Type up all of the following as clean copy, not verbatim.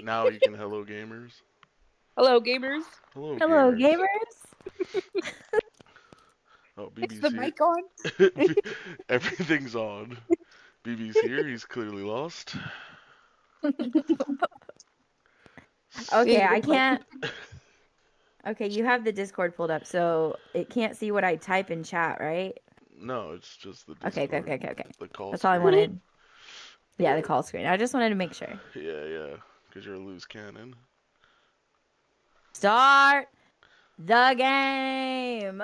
Now you can hello gamers. Hello, gamers. Hello Hello, gamers. gamers. Oh, Is BB's the here. mic on? Everything's on. BB's here. He's clearly lost. Okay, Hey, I the mic. can't. Okay, you have the Discord pulled up, so it can't see what I type in chat, right? No, it's just the Okay, okay, Discord, okay, okay, okay. the call That's all I screen. wanted. Yeah, the call screen. I just wanted to make sure. Yeah, yeah. Because you're a loose cannon. Start the game.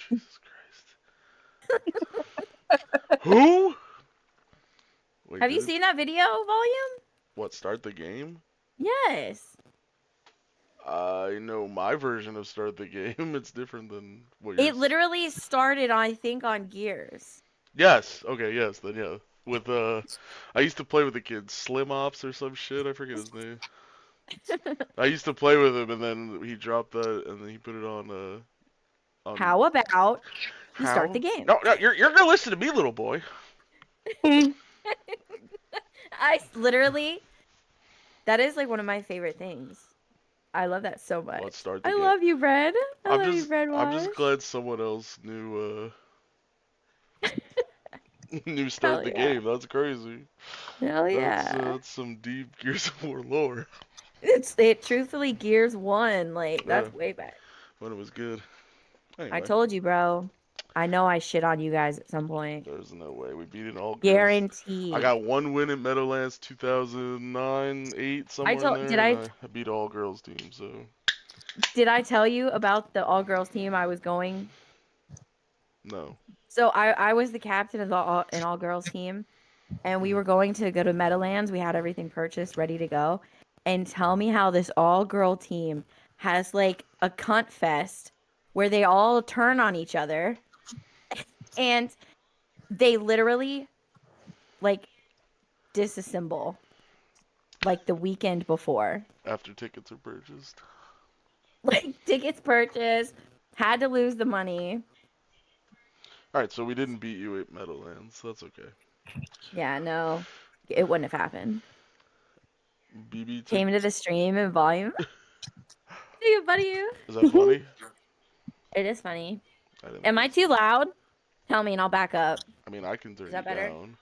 Jesus Christ. Who? Wait, Have you seen that video, Volume? what, start the game? Yes. I know my version of start the game. It's different than what It yours. literally started, I think, on Gears. Yes. Okay. Yes. Then yeah. With I used to play with the kid Slim Ops or some shit. I forget his name. I used to play with him, and then he dropped that, and then he put it on How about you start the how? game? No, no, you're gonna listen to me, little boy. I literally, that is like one of my favorite things. I love that so Let's much. start the I game. love you, Bread. I I'm love you, just Bread I'm just Wash. glad someone else knew knew start Hell the yeah. game. That's crazy. Hell yeah. That's some deep Gears of War lore. It truthfully Gears 1. Like, Yeah, that's way back. when it was good. I Anyway, told you, bro. I know I shit on you guys at some point. there's no way we beat it all girls. I Guaranteed. got one win at Meadowlands 2009, 8, I somewhere in told there, and I beat all girls team. So did I tell you about the all girls team I was going? no. So I was the captain of an all girls team, and we were going to go to Meadowlands. We had everything purchased, ready to go. And tell me how this all girl team has like a cunt fest where they all turn on each other and they literally like disassemble like the weekend before. After tickets are purchased. Like tickets purchased, had to lose the money. All right, so we didn't beat you at Meadowlands. That's okay. Yeah, no, it wouldn't have happened. BB took. Came into the stream and volume. See you, buddy. Is that funny? It is funny. I didn't Am think I it's. too loud? Tell me and I'll back up. I mean, I can Is turn you that better? down.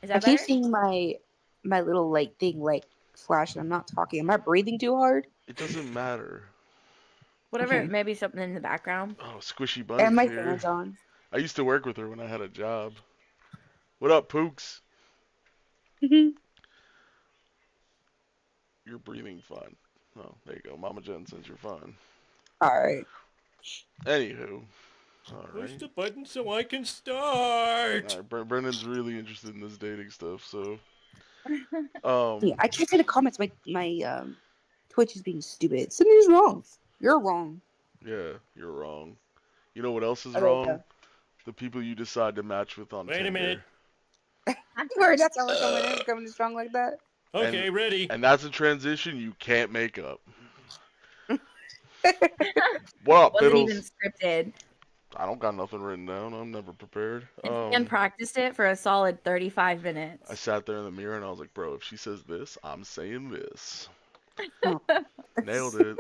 Is I that keep better? seeing my little like thing like flash, and I'm not talking. Am I breathing too hard? It doesn't matter. Whatever, Okay. maybe something in the background. Oh, Squishy And Bunny's my here. fan's on. I used to work with her when I had a job. What up, Pooks? You're breathing fine. Oh, there you go. Mama Jen says you're fine. All right. Anywho. Push Alright. the button so I can start. Alright, Brendan's really interested in this dating stuff, so. Yeah, Um, I can't say the comments. My Twitch is being stupid. Something's wrong. You're wrong. yeah, you're wrong. You know what else is Oh, there you wrong? go. The people you decide to match with on Wait a minute. Tinder. Where that's how we're coming in strong like that. And Okay, ready. and that's a transition you can't make up. What up, Wasn't even Biddles? scripted. I don't got nothing written down. I'm never prepared. And Dan practiced it for a solid 35 I minutes. sat there in the mirror and I was like, bro, if she says this, I'm saying this. Oh. Nailed it.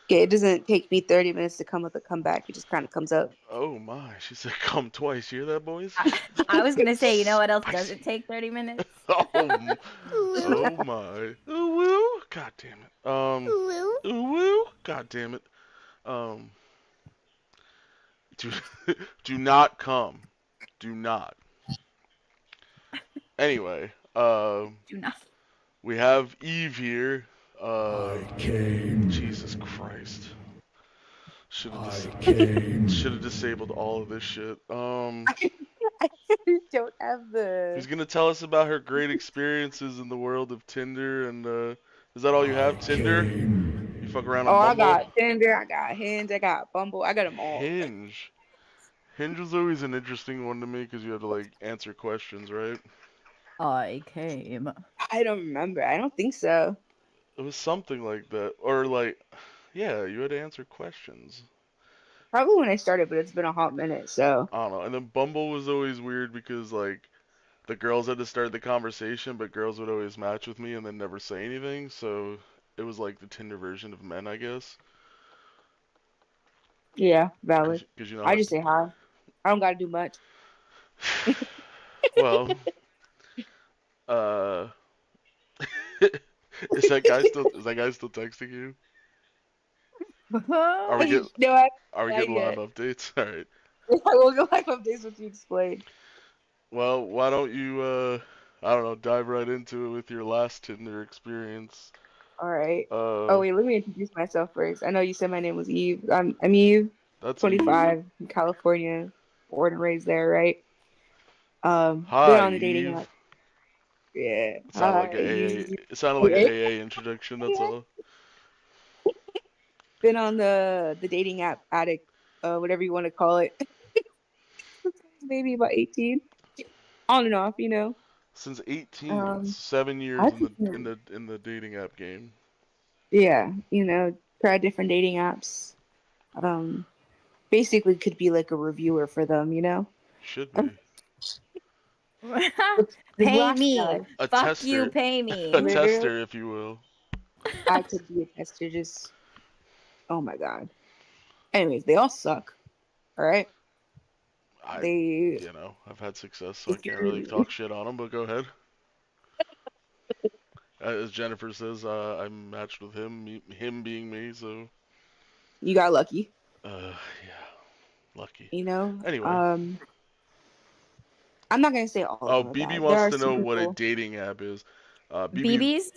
Okay, it doesn't take me 30 minutes to come with a comeback. It just kind of comes up. Oh my, she said come twice. You hear that, boys? I was gonna say, you know what else Spicy. doesn't take 30 minutes? Oh my. Ooh woo. God damn it. Ooh woo. God damn it. Um. Do, do not come. Do not. Anyway, Do not. we have Eve here. I came. Jesus Christ. Should have came. disabled all of this shit. I don't have Who's the. gonna tell us about her great experiences in the world of Tinder? And is that all you have? Tinder? You fuck around Oh, on I Bumble? got Tinder, I got Hinge, I got Bumble, I got them all. Hinge. Hinge was always an interesting one to me because you had to like answer questions, right? I came. I don't remember. I don't think so. It was something like that, or like, yeah, you had to answer questions. Probably when I started, but it's been a hot minute. So I don't know. And then Bumble was always weird because like the girls had to start the conversation, but girls would always match with me and then never say anything. So it was like the Tinder version of men, I guess. Yeah, valid. Cause you know I how. just say hi. I don't gotta do much. Well, uh, is that guy still texting you? Are we get No, I are we not getting live yet. updates? All right. I will go live updates with you explain. Well, why don't you I don't know, dive right into it with your last Tinder experience. All right. Oh Uh, wait, let me introduce myself first. I know you said my name was Eve. I'm Eve, that's Eve. 25, from California, born and raised there, right? Been Hi, on the dating Eve. app. Yeah. It sounded like Hi, a AA. Eve. It sounded like an Yeah. AA introduction. That's all. Been on the dating app addict, whatever you want to call it. Maybe about 18. On and off, you know. Since 18, that's Um, 7 years I in the think, dating app game. yeah, try different dating apps. Um, Basically could be like a reviewer for them, you know. Should be The Pay last me. guy, a Fuck you, tester, pay a me. literally, tester, if you will. I could be a tester. Just oh my god. Anyways, they all suck. All right, I, they I've had success, so I if can't you're really talk shit on them. But go ahead. As Jennifer says, I matched with him being me. So, you got lucky, yeah, lucky. you know. Anyway. I'm not gonna say all of Oh, them are BB bad. There wants are to some know what a people. dating app is. BB. BB's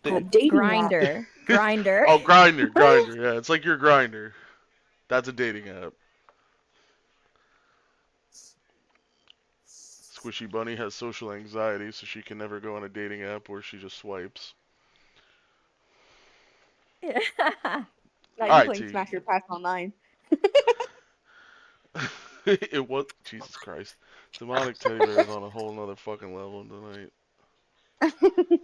A dating app. grinder. Grinder. Oh, Grinder. Yeah, it's like your Grinder. That's a dating app. Squishy Bunny has social anxiety, so she can never go on a dating app where she just swipes. Now All you right, playing T. Smash Your Pass online. It was Jesus Christ. Demonic teddy bear is on a whole nother fucking level tonight.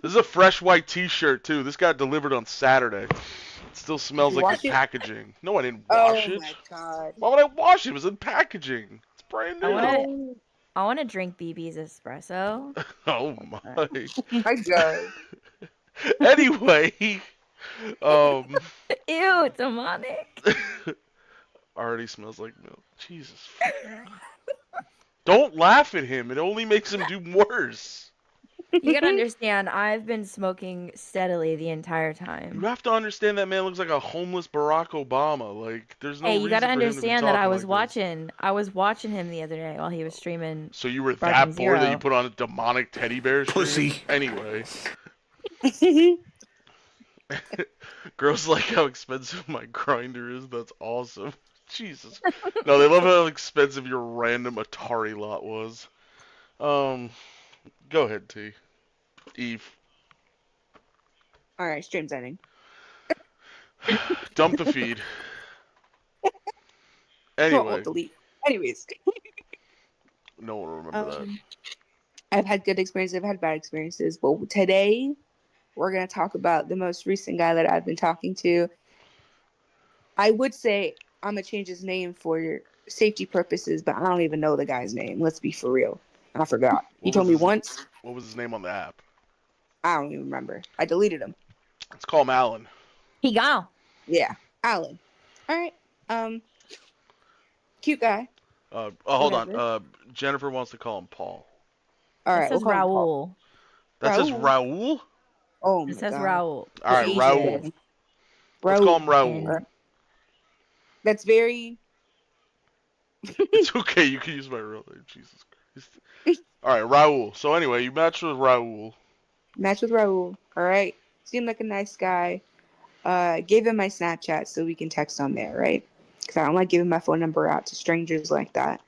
This is a fresh white T-shirt too. This got delivered on Saturday. It still smells You like the wash it? packaging. No, I didn't wash Oh it. my god. Why would I wash it? It was in packaging. It's brand I new. wanna Oh I wanna drink BB's espresso. Oh my. my god. Anyway, um, Ew, demonic. already smells like milk. Jesus. Don't laugh at him. It only makes him do worse. You gotta understand, I've been smoking steadily the entire You time. have to understand that man looks like a homeless Barack Obama. Like, there's no Hey, you gotta reason for him to be understand that talking like this. I was watching him the other day while he was streaming So you were Barking that bored that you Zero. put on a demonic teddy bear stream? Pussy. Anyway, girls like how expensive my grinder is. That's awesome. Jesus. No, they love how expensive your random Atari lot was. Go ahead, T. Eve. All right, stream's ending. Dump the feed. Control Anyway, Alt Delete. Anyways, no one will remember that. I've had good experiences. I've had bad experiences. But today, we're gonna talk about the most recent guy that I've been talking to. I would say I'm gonna change his name for safety purposes, but I don't even know the guy's name. Let's be for real. I forgot. He What told was me his once. What was his name on the app? I don't even remember. I deleted him. Let's call him Alan. He gone. Yeah, Alan. All right. Cute guy. Hold on. Whatever. Jennifer wants to call him Paul. All It right, says we'll call him Paul. Raul. That says Raul. Raul? Oh It my says god. Raul. All right, The Raul. Asian. Let's call him Raul. Raul. That's very. It's okay. You can use my real name. Jesus Christ. All right, Raul. So anyway, you matched with Raul. Match with Raul. All right. Seemed like a nice guy. Gave him my Snapchat so we can text on there, right? Because I don't like giving my phone number out to strangers like that.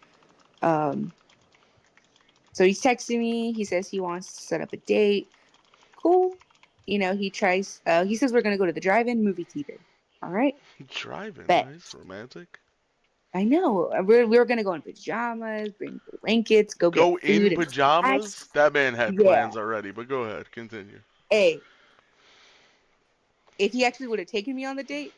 So he's texting me. He says he wants to set up a date. Cool. He tries. He says we're gonna go to the drive-in movie theater. All right. Driving, Bet. nice, romantic. I know. We're gonna go in pajamas, bring blankets, go Go get food in and pajamas? snacks. That man had Yeah. plans already, but go ahead, continue. Hey, if he actually would have taken me on the date,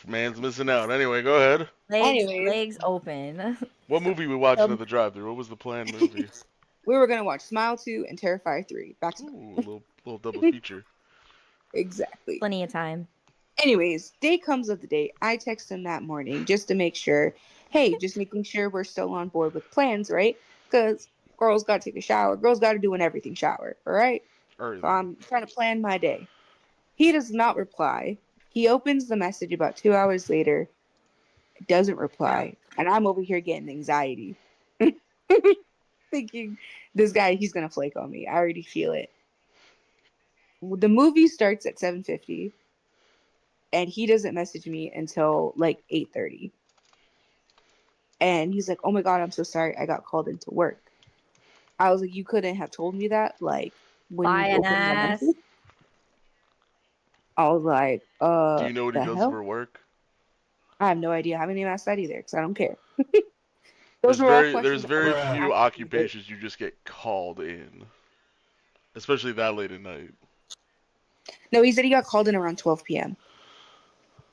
Man's missing out. Anyway, go ahead. Anyways. Legs open. What movie we watching Um, at the drive-thru? What was the planned movie? We were gonna watch Smile 2 and Terrifier 3 back to back. Ooh, a little double feature. Exactly. Plenty of time. Anyways, day comes of the date. I text him that morning just to make sure, hey, just making sure we're still on board with plans, right? Because girls got to take a shower. Girls got to do an everything shower, all right? So Everything. I'm trying to plan my day. He does not reply. He opens the message about 2 hours later, doesn't reply. And I'm over here getting anxiety. Thinking, this guy, he's going to flake on me. I already feel it. The movie starts at 7:50. And he doesn't message me until like 8:30. And he's like, "Oh my God, I'm so sorry. I got called into work." I was like, "You couldn't have told me that, like, when you Lying opened my ass. message?" I was like, Do you know what he the does hell? for work? I have no idea. I haven't even asked that either because I don't care. Those There's were all very questions there's I very was gonna few ask you, but occupations you just get called in, especially that late at night. no, he said he got called in around 12 p.m.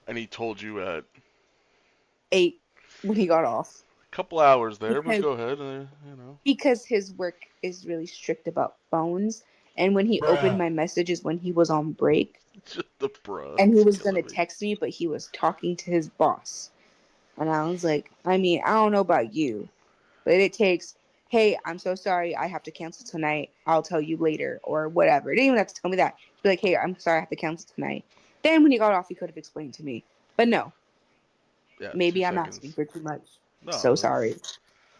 And he told you at 8 when he got off a couple hours there, but because go ahead. You know, his work is really strict about phones. And when he opened my messages when he was on break, just the bruh. and he It's was gonna killing me. text me, but he was talking to his boss. And I was like, I mean, I don't know about you, but it takes, hey, I'm so sorry, I have to cancel tonight. I'll tell you later, or whatever. He didn't even have to tell me that. He'd be like, hey, I'm sorry, I have to cancel tonight. Then when he got off, he could have explained to me. But no, Yeah, maybe 2 I'm seconds. asking for too much. So No, sorry.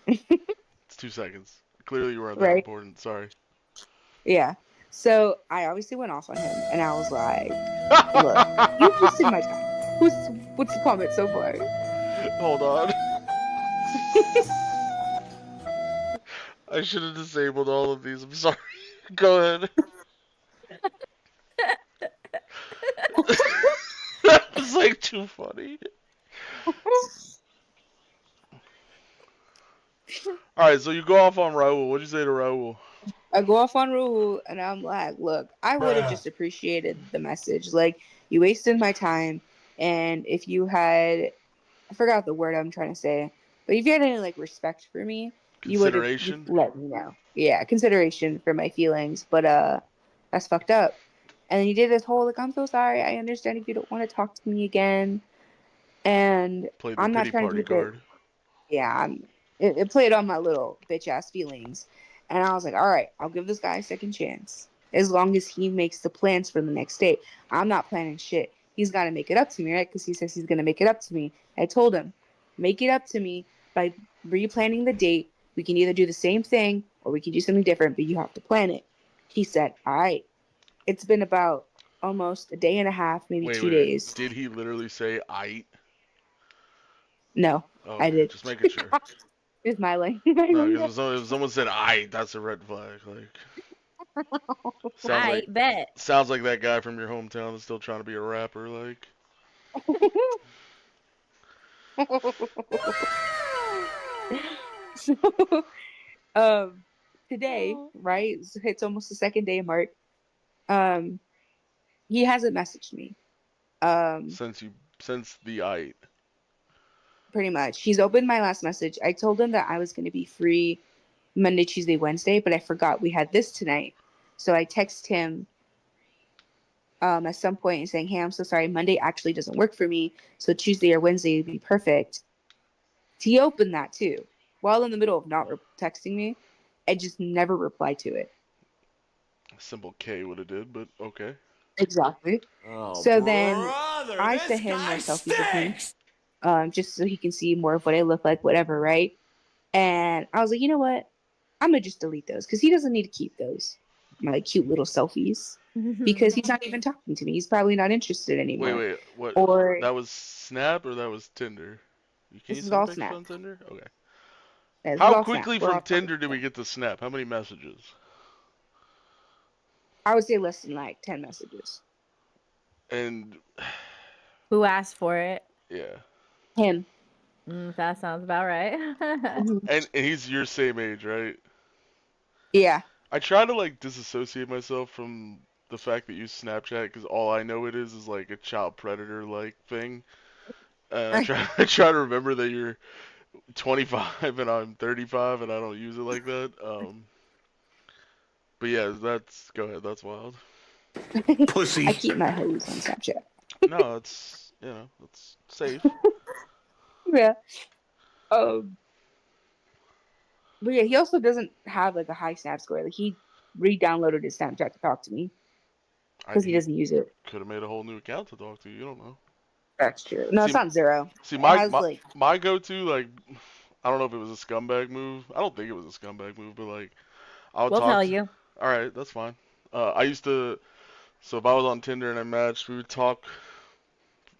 it's 2 seconds. Clearly, you weren't that Right? important. Sorry. Yeah. So I obviously went off on him, and I was like, look, you wasted my time. What's the comment so far? Hold on. I should have disabled all of these. I'm sorry. Go ahead. It's like too funny. Alright, so you go off on Raul. What'd you say to Raul? I go off on Rahul, and I'm like, look, I would have just appreciated the message. Like, you wasted my time, and if you had, I forgot the word I'm trying to say, but if you had any like respect for me, you would have just Consideration? let me know. Yeah, consideration for my feelings, but that's fucked up. And then he did this whole like, I'm so sorry. I understand if you don't want to talk to me again, and Played the I'm not pity trying to party do it. card. Yeah, it played on my little bitch ass feelings. And I was like, all right, I'll give this guy a second chance. As long as he makes the plans for the next day. I'm not planning shit. He's got to make it up to me, right? Because he says he's going to make it up to me. I told him, make it up to me by replanning the date. We can either do the same thing or we can do something different, but you have to plan it. He said, all right. It's been about almost a day and a half, maybe Wait, 2 days. did he literally say "I"? No, I Okay, did. just making sure. It's my language. No, because if someone said "I," that's a red flag. Like, sounds I like bet. sounds like that guy from your hometown is still trying to be a rapper. Like, So, today, right? It's almost the second day mark. Um, he hasn't messaged me. Um, since the "I." Pretty much. He's opened my last message. I told him that I was going to be free Monday, Tuesday, Wednesday, but I forgot we had this tonight. So I text him at some point and saying, hey, I'm so sorry. Monday actually doesn't work for me. So Tuesday or Wednesday would be perfect. He opened that too. While in the middle of not texting me, I just never replied to it. Simple K would have did, but okay. Exactly. Oh, So then brother, I this sent him more guy selfies of me, stinks! just so he can see more of what I look like, whatever, right? And I was like, you know what? I'm gonna just delete those because he doesn't need to keep those, my like, cute little selfies, because he's not even talking to me. He's probably not interested anymore. Wait, what? Or That was Snap or that was Tinder? Can you this is send all pictures Snap. on Tinder? Okay. This is How all Snap. quickly We're from all talking. Tinder did we get to Snap? How many messages? I would say less than like 10 messages. And Who asked for it? yeah. Him. That sounds about right. Mhm. And he's your same age, right? Yeah. I try to like disassociate myself from the fact that you Snapchat because all I know it is like a child predator like thing. I try to remember that you're 25 and I'm 35 and I don't use it like that. But yeah, go ahead. That's wild. I keep my hoes on Snapchat. No, it's safe. Yeah. Um. But yeah, he also doesn't have like a high Snap score. Like he re-downloaded his Snapchat to talk to me because he He doesn't use it. could have made a whole new account to talk to you. You don't know. That's true. No, it's See, not zero. see, It has like. my go-to, like, I don't know if it was a scumbag move. I don't think it was a scumbag move, but like, I would We'll talk tell to. you. All right, that's fine. I used to. So if I was on Tinder and I matched, we would talk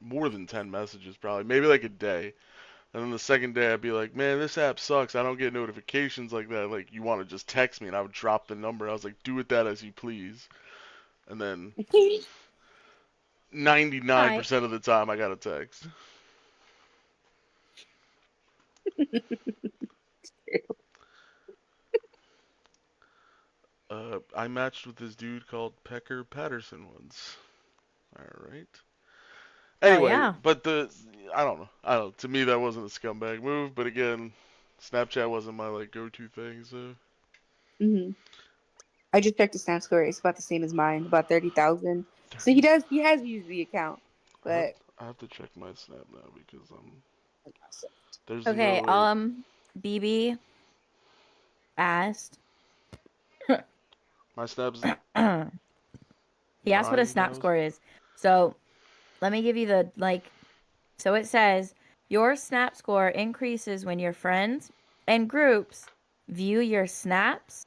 more than 10 messages, probably maybe like a day. And then the second day, I'd be like, man, this app sucks. I don't get notifications like that. Like, you want to just text me, and I would drop the number. I was like, do with that as you please. And then Hi. 99% of the time, I got a text. I matched with this dude called Pecker Patterson once. All right. Hell Anyway, yeah. but I don't know. I don't. To me, that wasn't a scumbag move. But again, Snapchat wasn't my like go-to thing. So Hmm. I just checked his Snap score. It's about the same as mine, about 30,000. So he does. He has used the account, but I have to check my Snap now because there's no Okay. way. BB asked. My Snap's He asked what a Snap 9,000. score is. So let me give you the like. So it says your Snap score increases when your friends and groups view your snaps,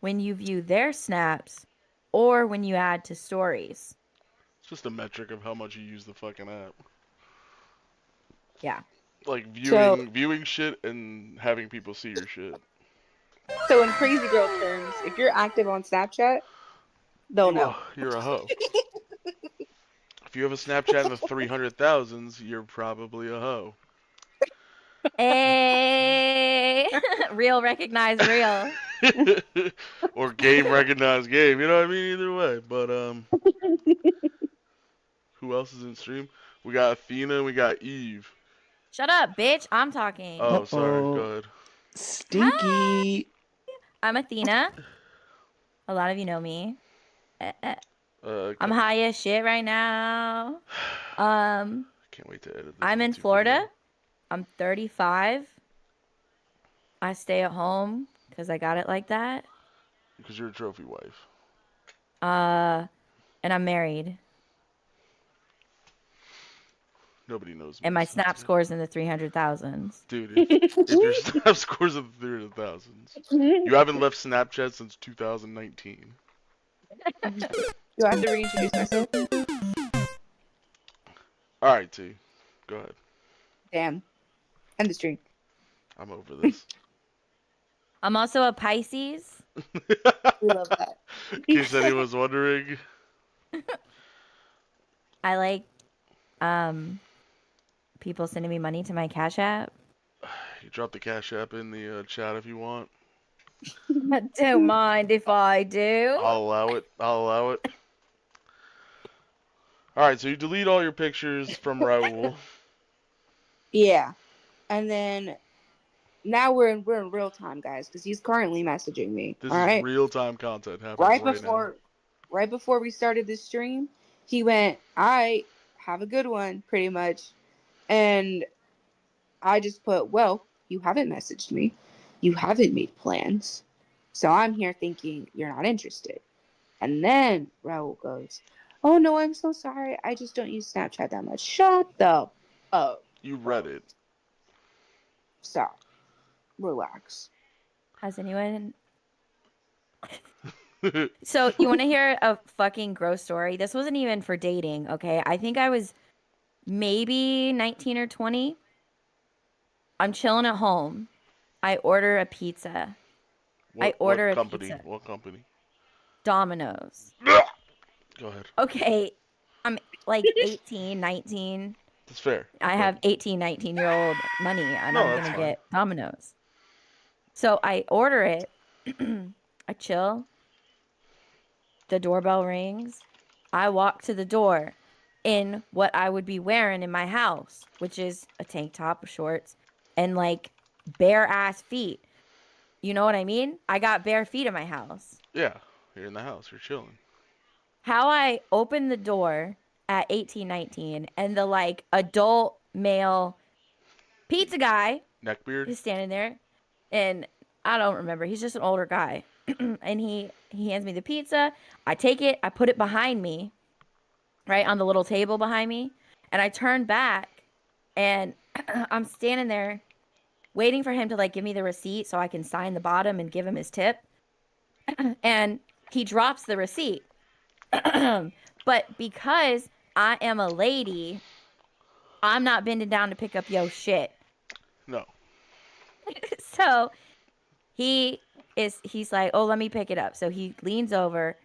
when you view their snaps, or when you add to stories. It's just a metric of how much you use the fucking app. Yeah. Like so viewing shit and having people see your shit. so in crazy girl terms, if you're active on Snapchat, they'll know. You're a hoe. If you have a Snapchat in the 300,000s, you're probably a hoe. Hey, real recognize real. Or game recognized game. You know what I mean? Either way. But who else is in stream? We got Athena and we got Eve. Shut up, bitch. I'm talking. Oh, sorry. Go Uh-oh. ahead. Stinky. I'm Athena. A lot of you know me. I'm Can't high as shit right now. wait to edit this. I'm in YouTube Florida. video. I'm 35. I stay at home because I got it like that. Because you're a trophy wife. And I'm married. Nobody knows me. And my so Snap it's good. score's in the 300,000s. Dude, if your Snap scores in the 300,000s, you haven't left Snapchat since 2019. Do I have to reintroduce myself? All right, T. Go ahead. Damn. End the stream. I'm over this. I'm also a Pisces. We love that. In case anyone's wondering. I like people sending me money to my Cash App. You drop the Cash App in the chat if you want. I don't mind if I do. I'll allow it. I'll allow it. Alright, so you delete all your pictures from Raul. Yeah. And then now we're in real time, guys, because he's currently messaging me. This all is right. real-time content happening Right before we started this stream, he went, "All right, have a good one," pretty much. And I just put, "Well, you haven't messaged me. You haven't made plans. So I'm here thinking you're not interested." And then Raul goes, "Oh no, I'm so sorry. I just don't use Snapchat that much." Shut the up. You read it. Stop. Relax. Has anyone? So you want to hear a fucking gross story? This wasn't even for dating, okay? I think I was maybe 19 or 20. I'm chilling at home. I order a pizza. What company? What company? Domino's. Go ahead. Okay. I'm like 18, 19. That's fair. I have 18, 19-year-old money, and No, I'm that's going to fine. get Domino's. So I order it. I chill. The doorbell rings. I walk to the door. in what I would be wearing in my house, which is a tank top, shorts, and like bare ass feet. You know what I mean? I got bare feet in my house. Yeah, you're in the house. You're chilling. How I opened the door at 18, 19, and the like adult male pizza guy Neckbeard. is standing there, and I don't remember. He's just an older guy, and he hands me the pizza. I take it. I put it behind me, right on the little table behind me, and I turn back, and I'm standing there waiting for him to like give me the receipt so I can sign the bottom and give him his tip, and he drops the receipt. But because I am a lady, I'm not bending down to pick up yo shit. No. So he's like, oh, let me pick it up. So he leans over,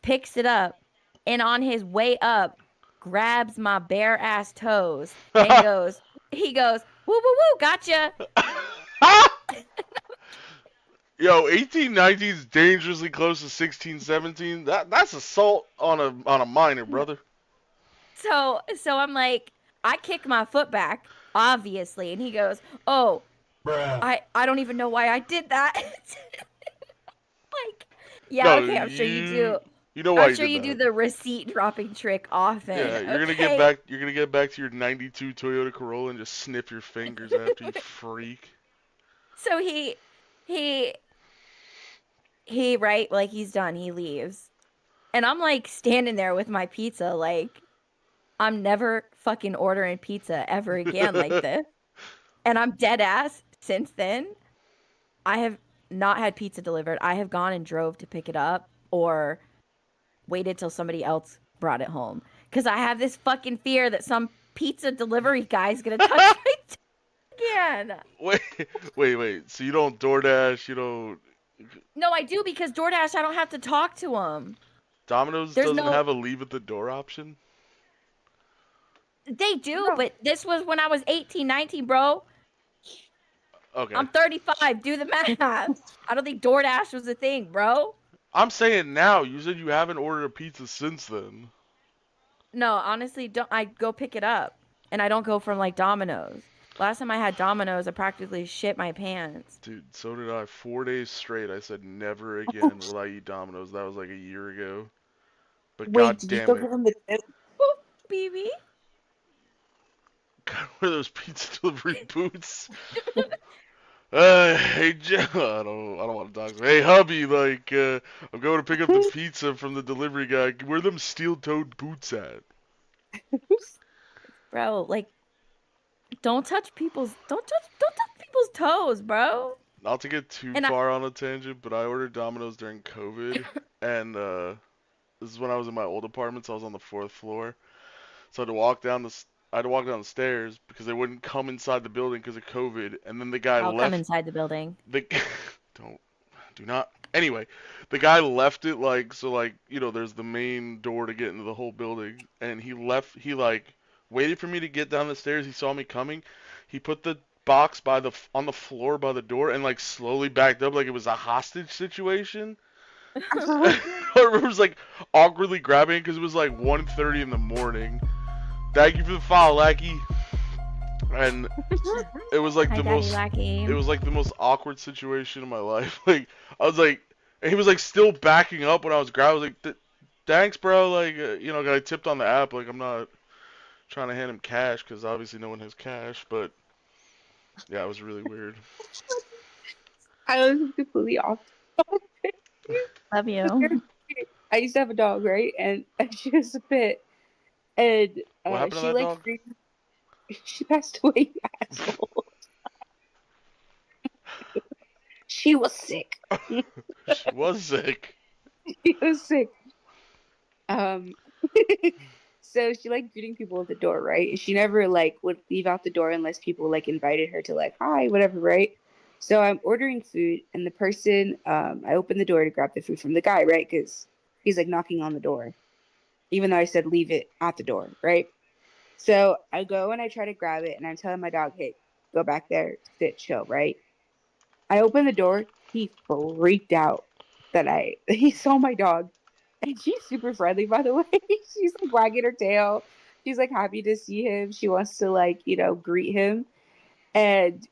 picks it up, and on his way up, grabs my bare ass toes and he goes, woo, woo, woo, gotcha. Yo, 18, 19 is dangerously close to 16, 17. That's assault on a minor, brother. So I'm like, I kick my foot back, obviously, and he goes, oh, Bruh. I don't even know why I did that. Like, yeah, No, okay, I'm sure you do. You know why I'm you sure did you that. do the receipt dropping trick often. Yeah, you're gonna get back. You're gonna get back to your '92 Toyota Corolla and just snip your fingers after you freak. So he right, like he's done. He leaves, and I'm like standing there with my pizza, like I'm never fucking ordering pizza ever again like this. And I'm dead ass. Since then, I have not had pizza delivered. I have gone and drove to pick it up or waited till somebody else brought it home. Because I have this fucking fear that some pizza delivery guy's going to touch my again. Wait. So you don't DoorDash, you don't... No, I do because DoorDash, I don't have to talk to him. Domino's doesn't have a leave at the door option? They do, but this was when I was 18, 19, bro. Okay. I'm 35. Do the math. I don't think DoorDash was a thing, bro. I'm saying now. You said you haven't ordered a pizza since then. No, honestly, I go pick it up, and I don't go from like Domino's. Last time I had Domino's, I practically shit my pants. Dude, so did I. 4 days straight, I said never again will I eat Domino's. That was like a year ago. But Wait, did you goddamn still it. give him the tip? BB? God, where are those pizza delivery boots? Hey Joe, I don't want to talk. Hey hubby, like, I'm going to pick up the pizza from the delivery guy. Where are them steel-toed boots at? Bro, like, don't touch people's toes, bro. Not to get too far on a tangent, but I ordered Domino's during COVID, and this is when I was in my old apartment, so I was on the 4th floor. So I had to walk down the stairs because they wouldn't come inside the building because of COVID, and then the guy I'll left. come inside the building. Do not. Anyway, the guy left it like so, like, you know, there's the main door to get into the whole building, and he left. He like waited for me to get down the stairs. He saw me coming. He put the box on the floor by the door and like slowly backed up like it was a hostage situation. I remember was like awkwardly grabbing it because it was like 1:30 in the morning. Thank you for the follow, Lackey. And it was like it was like the most awkward situation of my life. Like I was like, and he was like still backing up when I was grabbing. I was like, thanks, bro. Like, you know, I tipped on the app. Like, I'm not trying to hand him cash because obviously no one has cash. But yeah, it was really weird. I was completely off. Love you. I used to have a dog, right? And she was a pit. And What happened to she that like dog? she passed away, you asshole. She was sick. She was sick. She was sick. So she liked greeting people at the door, right? And she never like would leave out the door unless people like invited her to like hi, whatever, right? So I'm ordering food, and the person, I open the door to grab the food from the guy, right? Because he's like knocking on the door, even though I said leave it at the door, right? So I go and I try to grab it, and I'm telling my dog, hey, go back there, sit, chill, right? I open the door. He freaked out that he saw my dog. And she's super friendly, by the way. She's like wagging her tail. she's like happy to see him. She wants to like, greet him. And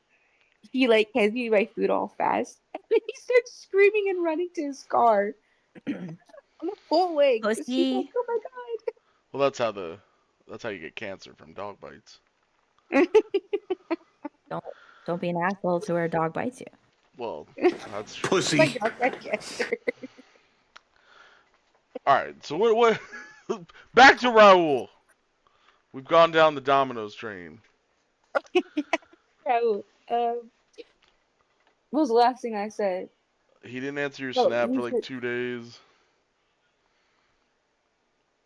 he like hands me my food all fast. And then he starts screaming and running to his car on the full leg because he's like, Pussy. oh my Well, that's how you get cancer from dog bites. God. Don't don't be an asshole to where a dog bites you. Well, that's true. Pussy. My dog got cancer. All right, so what? Back to Raul. We've gone down the Domino's train. So, what was the last thing I said? He didn't answer your Oh, snap for he like said, 2 days,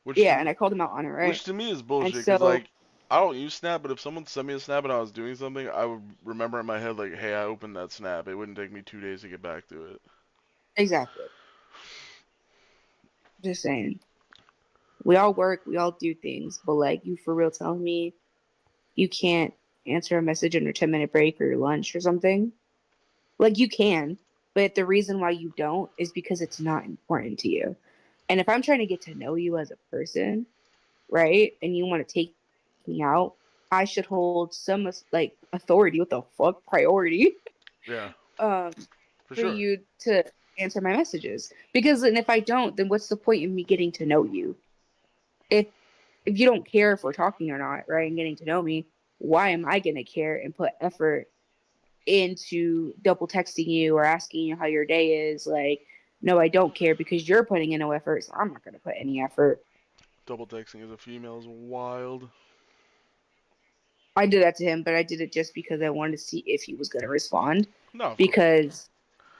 which yeah, to and I called him out on it, right? which to me is And bullshit. Cause so, like I don't use Snap, but if someone sent me a snap and I was doing something, I would remember in my head like, hey, I opened that snap. It wouldn't take me 2 days to get back to it. exactly. Just saying. We all work, we all do things, but like, you for real telling me you can't answer a message on your 10-minute break or your lunch or something? Like, you can, but the reason why you don't is because it's not important to you. And if I'm trying to get to know you as a person, right, and you want to take me out, I should hold some like authority, what the fuck, priority, Yeah, um, for for sure. you to answer my messages. Because then if I don't, then what's the point in me getting to know you? If if you don't care if we're talking or not, right, and getting to know me, why am I gonna care and put effort into double texting you or asking you how your day is? Like, no, I don't care because you're putting in no effort, so I'm not gonna put any effort. Double texting as a female is wild. I did that to him, but I did it just because I wanted to see if he was gonna respond. No, of course. Because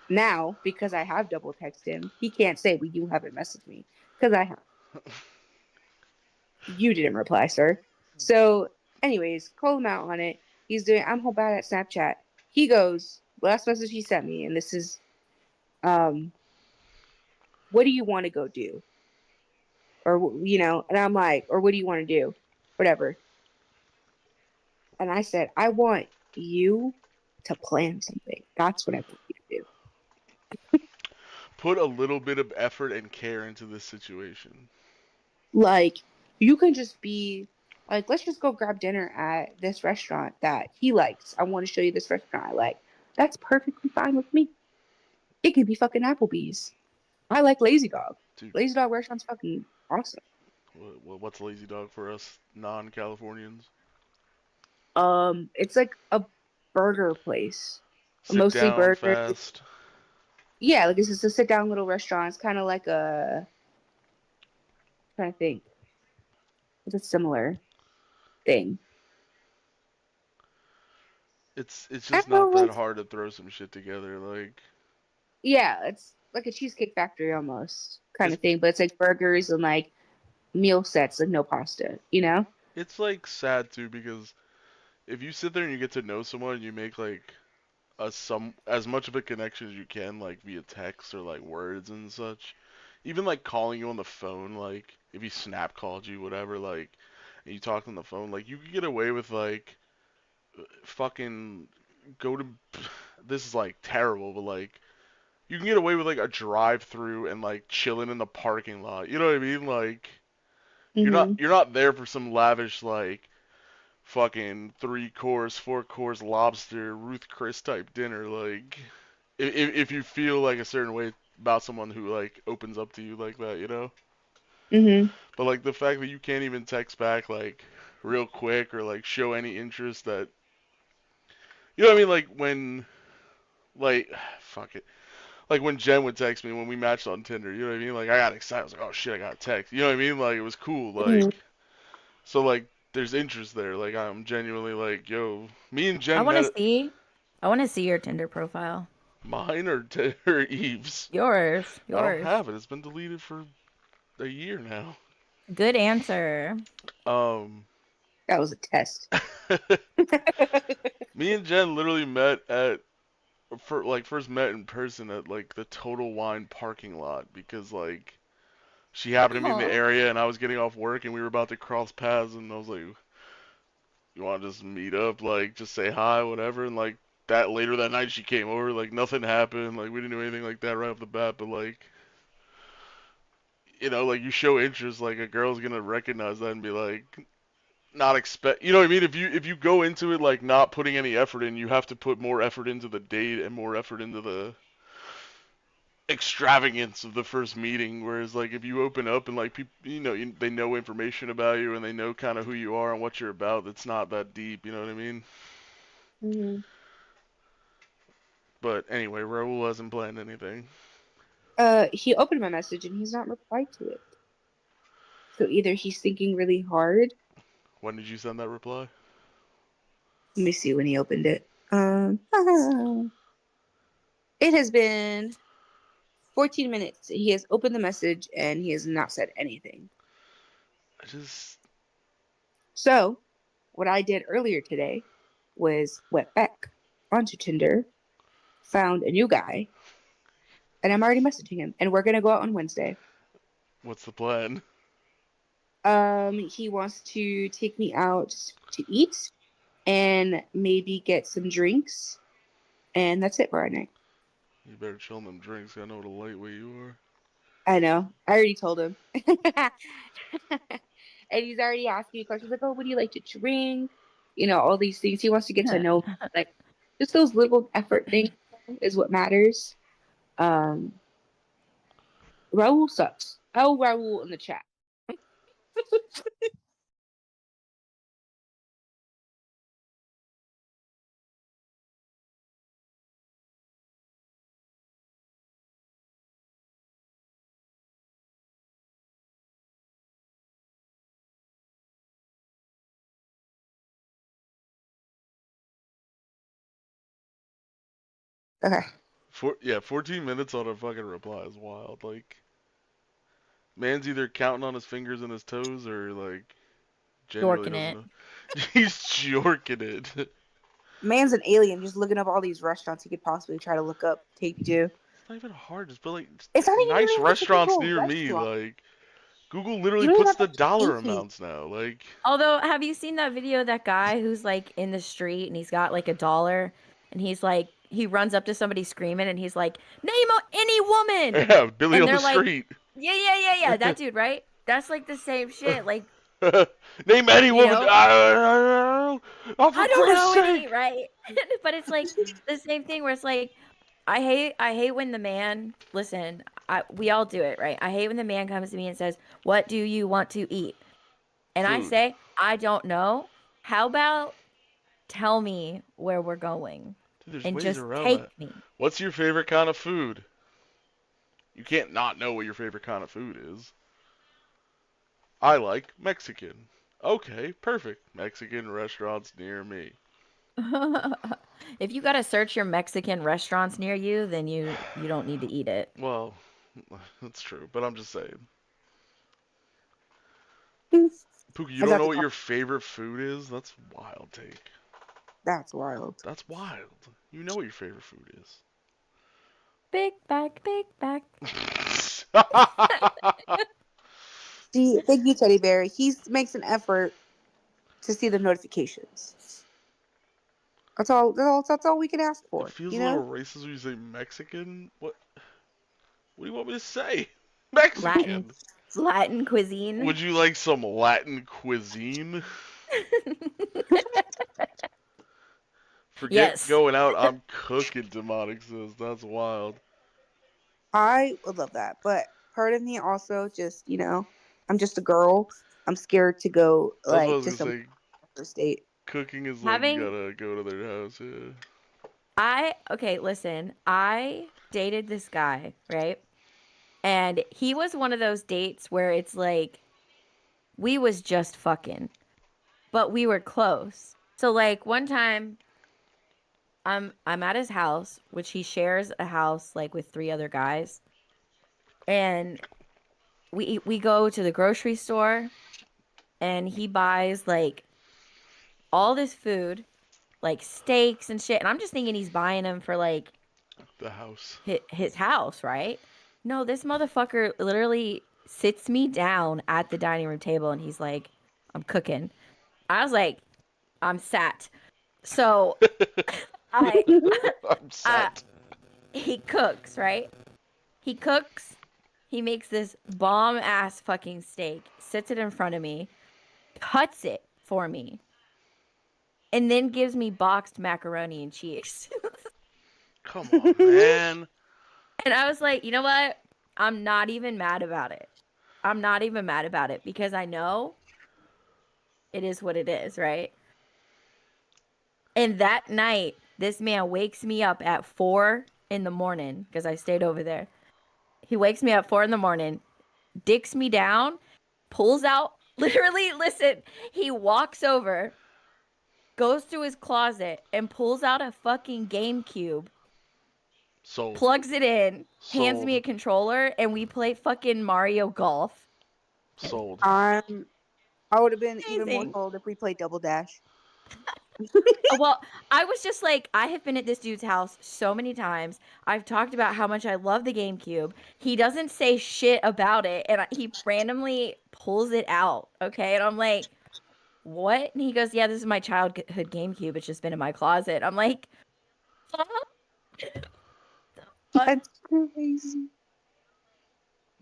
now, because I have double texted him, he can't say, well, you haven't messaged me. Because I have. You didn't reply, sir. So, anyways, call him out on it. He's doing, I'm whole bad at Snapchat. He goes, last message he sent me, and this is, um, what do you want to go do? Or, and I'm like, or what do you want to do? Whatever. And I said, I want you to plan something. That's what I want you to do. Put a little bit of effort and care into this situation. Like, you can just be like, let's just go grab dinner at this restaurant that he likes. I want to show you this restaurant I like. That's perfectly fine with me. It could be fucking Applebee's. I like Lazy Dog. Dude, Lazy Dog restaurant's fucking awesome. what's lazy dog for us non-Californians? It's like a burger place. Sit Mostly down burgers. fast. Yeah, like it's just a sit down little restaurant. It's kind of like a, trying to think. It's a similar thing. It's I just don't know, not that like, hard to throw some shit together. Like yeah, it's like a Cheesecake Factory almost kind it's of thing, but it's like burgers and like meal sets and no pasta, you know? it's like sad too because if you sit there and you get to know someone and you make like some as much of a connection as you can like via text or like words and such, even like calling you on the phone, like if he snap called you whatever, like and you talk on the phone, like you could get away with like fucking go to this is like terrible, but like you can get away with like a drive through and like chilling in the parking lot. You know what I mean? Like Mm-hmm. you're not there for some lavish like fucking 3 course, 4 course lobster Ruth Chris type dinner. Like if you feel like a certain way about someone who like opens up to you like that, you know. Mm-hmm. But like the fact that you can't even text back like real quick or like show any interest that you know what I mean? Like when like fuck it. Like when Jen would text me when we matched on Tinder, you know what I mean? Like I got excited. I was like, oh shit, I got a text. You know what I mean? Like it was cool. Mm-hmm. Like so like there's interest there. Like I'm genuinely like, yo, me and I Jen want to met see. I want to see your Tinder profile. mine or Eve's. Yours. I don't Yours. have it. It's been deleted for a year now. Good answer. Um, That was a test. me and Jen literally met at for like first met in person at like the Total Wine parking lot because like she happened to be in the Oh. area and I was getting off work and we were about to cross paths and I was like, you want to just meet up, like just say hi, whatever. And like that later that night she came over, like nothing happened, like we didn't do anything like that right off the bat, but like you know, like you show interest, like a girl's gonna recognize that and be like, not expect, you know what I mean? If you go into it like not putting any effort in, you have to put more effort into the date and more effort into the extravagance of the first meeting. Whereas like if you open up and like people, they know information about you and they know kind of who you are and what you're about, it's not that deep. You know what I mean? Mm-hmm. But anyway, Raul hasn't planned anything. He opened my message and he's not replied to it. So either he's thinking really hard. When did you send that reply? Let me see when he opened it. It has been 14 minutes. He has opened the message and he has not said anything. I just So, what I did earlier today was went back onto Tinder, found a new guy, and I'm already messaging him. And we're gonna go out on Wednesday. What's the plan? He wants to take me out to eat and maybe get some drinks, and that's it for our night. You better chill on them drinks. I know what a lightweight you are. I know. I already told him. And he's already asking me questions like, "Oh, what do you like to drink?" All these things. He wants to get to know, like, just those little effort things is what matters. Um, Raul sucks. Oh, Raul in the chat. Okay. 14 minutes on a fucking reply is wild. Like, man's either counting on his fingers and his toes or like genuinely Dorking doesn't it. know. He's jorking it. Man's an alien just looking up all these restaurants he could possibly try to look up, take you to. It's not even hard. Just put like It's not even nice really like a restaurants typical near me. restaurant. Like, Google You literally don't even puts have the to dollar eat me. amounts now. Like, Although, have you seen that video of that guy who's like in the street and he's got like $1 and he's like, he runs up to somebody screaming and he's like, name any woman. yeah, Billy And on the they're like, street. yeah, that dude, right? That's like the same shit. Like, Name any you woman. know, Oh, for I don't Christ's know any, sake. right? But it's like the same thing where it's like, I hate when the man, listen, we all do it, right? I hate when the man comes to me and says, what do you want to eat? And I Food. say, I don't know. How about tell me where we're going Dude, there's and ways just around take that. me? What's your favorite kind of food? You can't not know what your favorite kind of food is. I like Mexican. Okay, perfect. Mexican restaurants near me. If you got to search your Mexican restaurants near you, then you don't need to eat it. Well, that's true, but I'm just saying. Pookie, you I don't got know the what your favorite food is? That's wild take. That's wild. That's wild. You know what your favorite food is. Big back, big back. See, thank you, Teddy Bear. He makes an effort to see the notifications. That's all we can ask It for, feels you a little know? racist when you say Mexican. What do you want me to say? Latin, Mexican. Latin cuisine. Would you like some Latin cuisine? Forget Yes. going out. I'm cooking, Demonic says. That's wild. I would love that. But part of me also just, I'm just a girl. I'm scared to go That's what I like was to gonna some say. other state. Cooking is like you Having gotta go to their house. Yeah. okay, listen. I dated this guy, right? And he was one of those dates where it's like we was just fucking, but we were close. So like one time I'm at his house, which he shares a house like with three other guys. And we go to the grocery store and he buys like all this food, like steaks and shit. And I'm just thinking he's buying them for like The house. his house, right? No, this motherfucker literally sits me down at the dining room table and he's like, I'm cooking. I was like, I'm sat. So I, I'm I set. he cooks, right? He cooks. He makes this bomb ass fucking steak, sits it in front of me, cuts it, for me. And then gives me boxed macaroni and cheese. Come on, man. And I was like, you know what? I'm not even mad about it. I'm not even mad about it because I know it is what it is, right? And that night, this man wakes me up at 4 in the morning because I stayed over there. He wakes me up 4 in the morning, dicks me down, pulls out, literally, listen, he walks over, goes to his closet, and pulls out a fucking GameCube, Sold. plugs it in, hands Sold. me a controller, and we play fucking Mario Golf. Sold. I would have been even more Amazing. sold if we played Double Dash. Well, I was just like, I have been at this dude's house so many times. I've talked about how much I love the GameCube. He doesn't say shit about it, and he randomly pulls it out, okay? And I'm like, what? And he goes, yeah, this is my childhood GameCube. It's just been in my closet. I'm like, huh? That's crazy.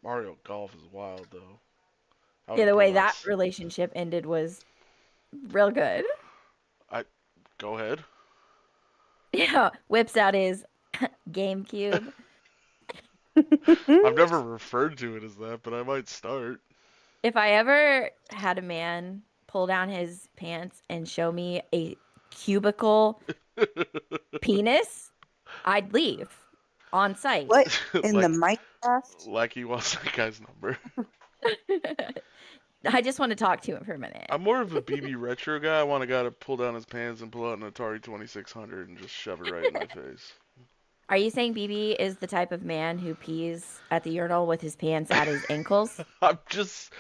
Mario Golf is wild, though. Yeah, the way that relationship ended was real good. Go ahead. Yeah, whips out his GameCube. I've never referred to it as that, but I might start. If I ever had a man pull down his pants and show me a cubicle penis, I'd leave on site. What in the Minecraft? Like he wants that guy's number. I just want to talk to him for a minute. I'm more of a BB retro guy. I want a guy to pull down his pants and pull out an Atari 2600 and just shove it right in my face. Are you saying BB is the type of man who pees at the urinal with his pants at his ankles? I'm just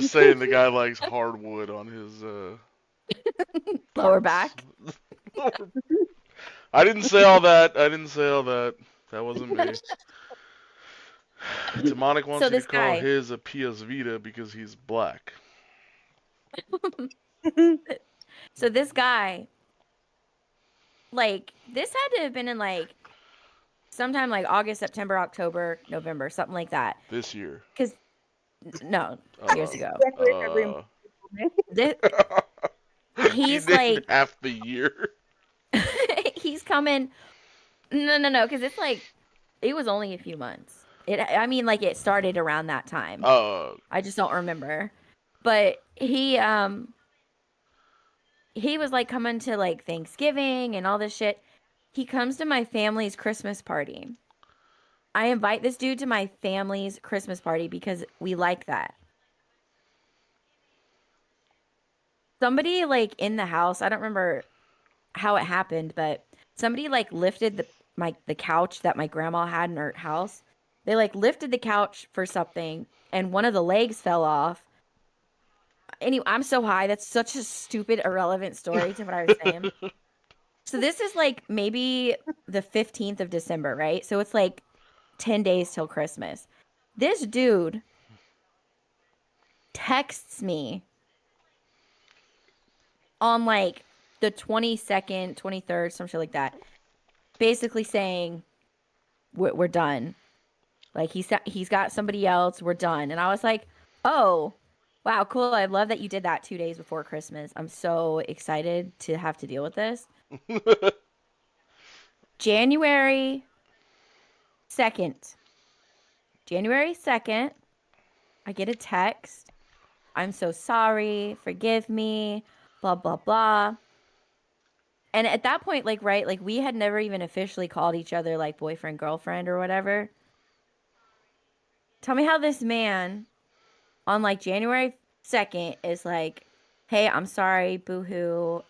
saying the guy likes hardwood on his Lower parts. back? I didn't say all that. That wasn't me. Demonic wants you to call his a PS Vita because he's black. So this guy, like, this had to have been in, like, sometime like August, September, October, November, something like that. This year. Because, no, years ago. He's like half the year. He's coming. No, because it's like it was only a few months. I mean, like it started around that time. I just don't remember. But he was like coming to like Thanksgiving and all this shit. He comes to my family's Christmas party. I invite this dude to my family's Christmas party because we like that. Somebody like in the house, I don't remember how it happened, but somebody like lifted the couch that my grandma had in her house. They like lifted the couch for something and one of the legs fell off. Anyway, I'm so high. That's such a stupid, irrelevant story to what I was saying. So this is like maybe the 15th of December, right? So it's like 10 days till Christmas. This dude texts me on like the 22nd, 23rd, some shit like that. Basically saying, we're done. Like he's got somebody else. We're done. And I was like, oh, wow, cool. I love that you did that 2 days before Christmas. I'm so excited to have to deal with this. January 2nd, I get a text. I'm so sorry. Forgive me. Blah, blah, blah. And at that point, like, right, like we had never even officially called each other like boyfriend, girlfriend or whatever. Tell me how this man on like January 2nd is like, hey, I'm sorry, boo-hoo.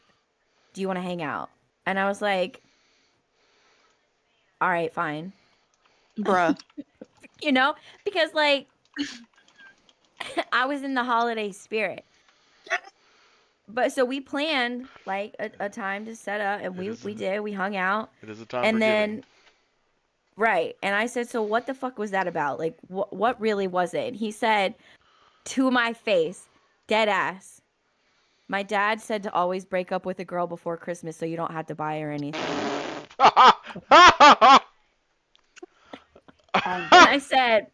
Do you want to hang out? And I was like, all right, fine. Bruh. You know, because like I was in the holiday spirit. But so we planned like a time to set up and we hung out. It is a time and for then giving. Right. And I said, so what the fuck was that about? Like what really was it? And he said to my face, dead ass, my dad said to always break up with a girl before Christmas so you don't have to buy her anything. And I said,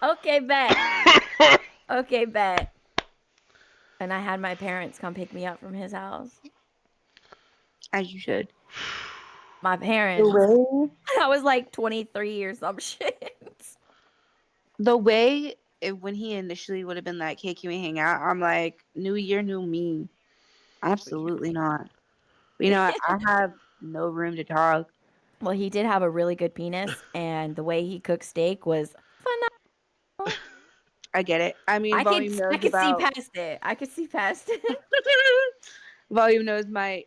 okay, bet. Okay, bet. And I had my parents come pick me up from his house. As you should. My The parents. way, I was like 23 or some shit. when he initially would have been like, "Hey, can we hang out?" I'm like, "New year, new me." Absolutely not. You know, I have no room to talk. Well, he did have a really good penis, and the way he cooked steak was phenomenal. I get it. I mean, I Volume could knows see about. past it. I could see past it. Volume knows my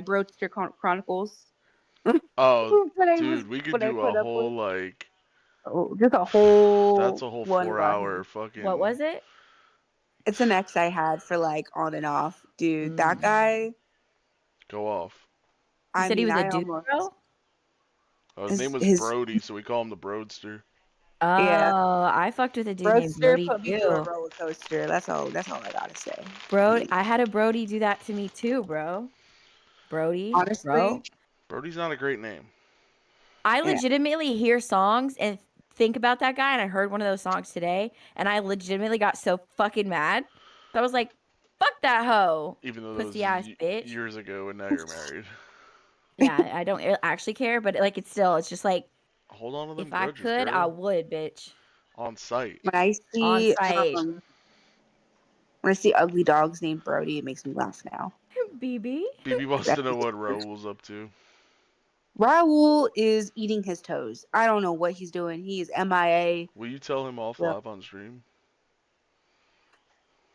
Broadster Chronicles. Oh, What I was dude, we could what I do a put up with. whole like. Oh, just a That's whole a whole one about 4 hour him. What fucking. was it? It's an ex I had for like on and off, dude. That Mm. guy. Go off. You I said he mean, was a I dude, almost bro? His name was his Brody, so we call him the Broadster. yeah. Oh, I fucked with a dude named Roadster Brody put me through a too. roller coaster. That's all. That's all I gotta say. Bro, I had a Brody do that to me too, bro. Brody, bro. Honestly, Brody's not a great name. I yeah. legitimately hear songs and think about that guy, and I heard one of those songs today, and I legitimately got so fucking mad. So I was like, fuck that hoe, Even though that was pussy ass bitch. years ago, and now you're married. Yeah, I don't actually care, but like it's just like Hold on to them if I grudges, could, I girl. would, bitch. On site. When I On see site. when I see ugly dogs named Brody, it makes me laugh now. BB. BB wants to know what Raul's up to. Raul is eating his toes. I don't know what he's doing. He is MIA. Will you tell him off Yeah. live on stream?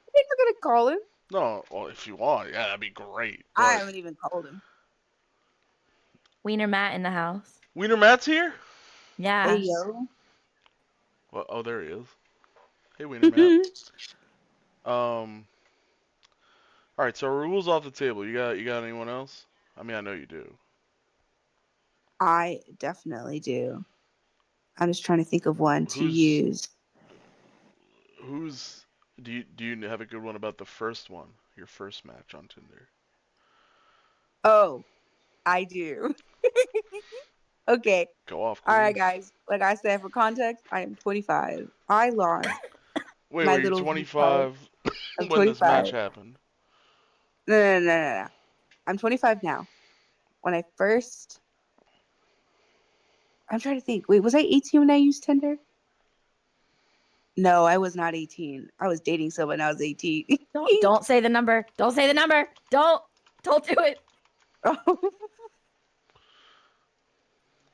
I think we're gonna call him. No, well, if you want, yeah, that'd be great. I But haven't even called him. Wiener Matt in the house. Wiener Matt's here? Yeah. Hey yo. Well, oh, there he is. Hey, Wiener Matt. All right, so rules off the table. You got anyone else? I mean, I know you do. I definitely do. I'm just trying to think of one to Who's use. do you have a good one about the first one? Your first match on Tinder? Oh, I do. Okay. Go off, All right, queen. guys. Like I said, for context, I am 25. I lost Wait, my were you little V card 25 of when this match 25. happened? No. I'm 25 now. When I first, I'm trying to think. Wait, was I 18 when I used Tinder? No, I was not 18. I was dating someone when I was 18. Don't say the number. Don't say the number. Don't do it.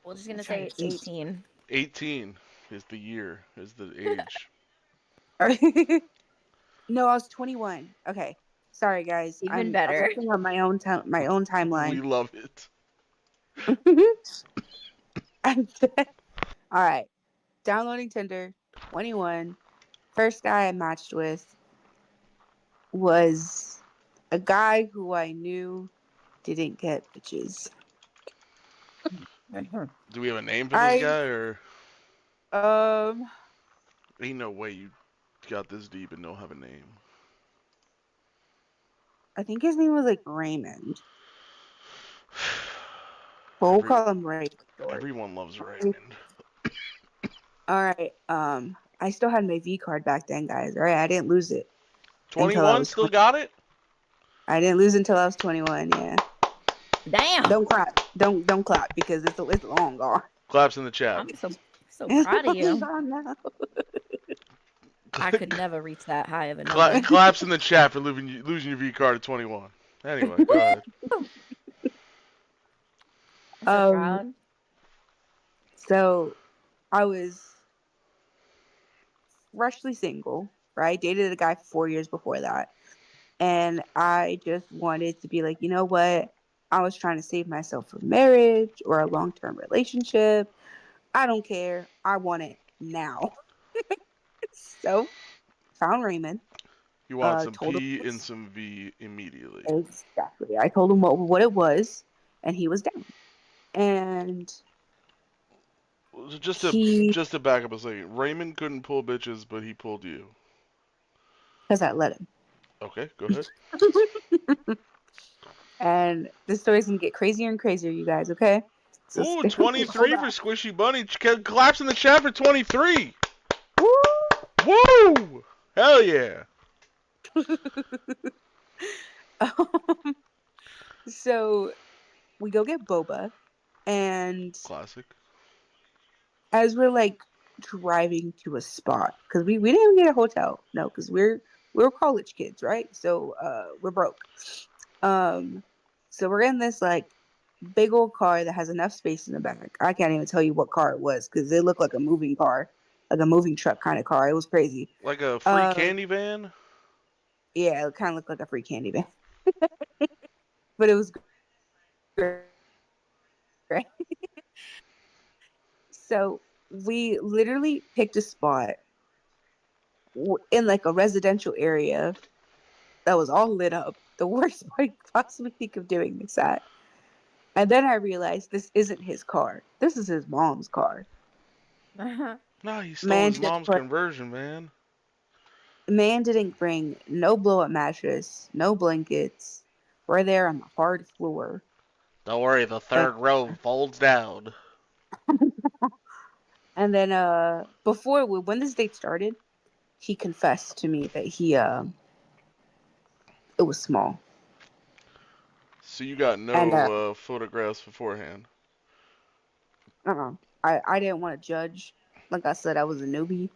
We're just gonna say 18. 18 is the year, is the age. No, I was 21. Okay. Sorry, guys. Even I'm better. working on my own We timeline. love it. I'm dead. All right. Downloading Tinder, 21. First guy I matched with was a guy who I knew didn't get bitches. Do we have a name for this guy, or Um, ain't no way you got this deep and don't have a name? I think his name was like Raymond. But we'll call him Ray. Everyone loves Raymond. All right. I still had my V card back then, guys. All right, I didn't lose it until I 21 was still got it? I didn't lose until I was 21. Yeah. Damn. Don't clap. Don't clap because it's long gone. Claps in the chat. I'm so proud of you. Gone now. I could never reach that high of a number. Claps in the chat for losing your V card at 21. Anyway, go ahead. I'm so proud. So I was freshly single, right? Dated a guy for 4 years before that. And I just wanted to be like, you know what? I was trying to save myself from marriage or a long-term relationship. I don't care. I want it now. So found Raymond. You wanted some Told him P and some V immediately. exactly. I told him what it was, and he was down. And Just to back up a second, Raymond couldn't pull bitches, but he pulled you. because I let him. Okay, go ahead. And this story's gonna get crazier and crazier, you guys. Okay. So Ooh, stick with me. 23 Hold for on. Squishy Bunny. Claps in the chat for 23. Woo! Woo! Hell yeah. um, so we go get boba, and Classic. as we're like driving to a spot, because we didn't even get a hotel, no, because we're college kids, right? So we're broke. Um, so we're in this like big old car that has enough space in the back. I can't even tell you what car it was because it looked like a moving car, like a moving truck kind of car. It was crazy. Like a free Um, candy van? yeah, it kind of looked like a free candy van, but it was great. So we literally picked a spot in like a residential area that was all lit up. The worst part I could possibly think of doing this at. And then I realized this isn't his car. This is his mom's car. Nah, he stole Man his just mom's put conversion van. Man didn't bring no blow up mattress, no blankets. We're there on the hard floor. Don't worry, the And, third row folds down. and then when this date started, he confessed to me that it was small. So you got And no photographs beforehand. uh I didn't want to judge. Like I said, I was a newbie.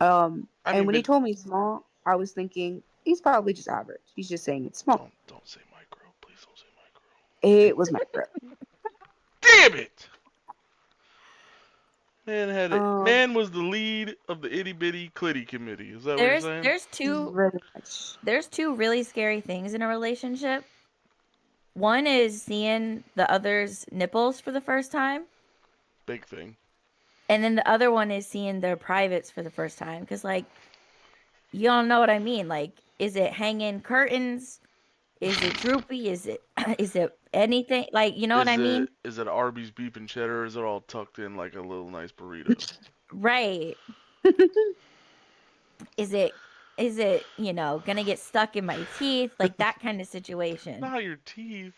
I And mean, when he but told me small, I was thinking he's probably just average. He's just saying it's small. don't say micro. Please don't say micro. It was macro. Damn it! Man had it. Um, Man was the lead of the itty bitty clitty committee. Is that what you're There's saying? there's two very much. there's two really scary things in a relationship. One is seeing the other's nipples for the first time, Big thing. and then the other one is seeing their privates for the first time. Because like you don't know what I mean. Like, is it hanging curtains? Is it droopy? Is it is it anything? Like, you know what I mean? Is it Arby's beef and cheddar? Or is it all tucked in like a little nice burrito? Right. Is it, gonna get stuck in my teeth? Like that kind of situation. Not your teeth.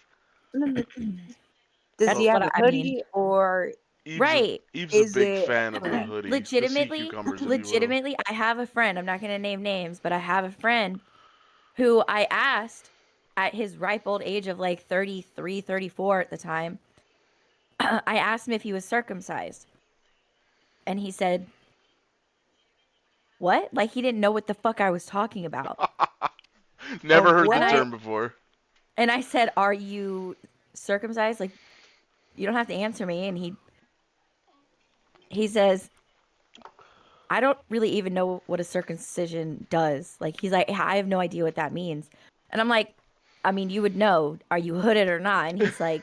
Does he That's Oh, have what a I mean. hoodie or Right. Eve's a is big it fan of the clean? hoodie. The sea Legitimately, cucumbers, if you will. legitimately, I have a friend. I'm not gonna name names, but I have a friend who I asked at his ripe old age of like 33, 34 at the time. I asked him if he was circumcised. And he said, "What?" Like he didn't know what the fuck I was talking about. Never heard the And What? term before. I said, "Are you circumcised?" Like you don't have to answer me. And he says, "I don't really even know what a circumcision does." Like he's like, "I have no idea what that means." And I'm like, "I mean, you would know. Are you hooded or not?" And he's like,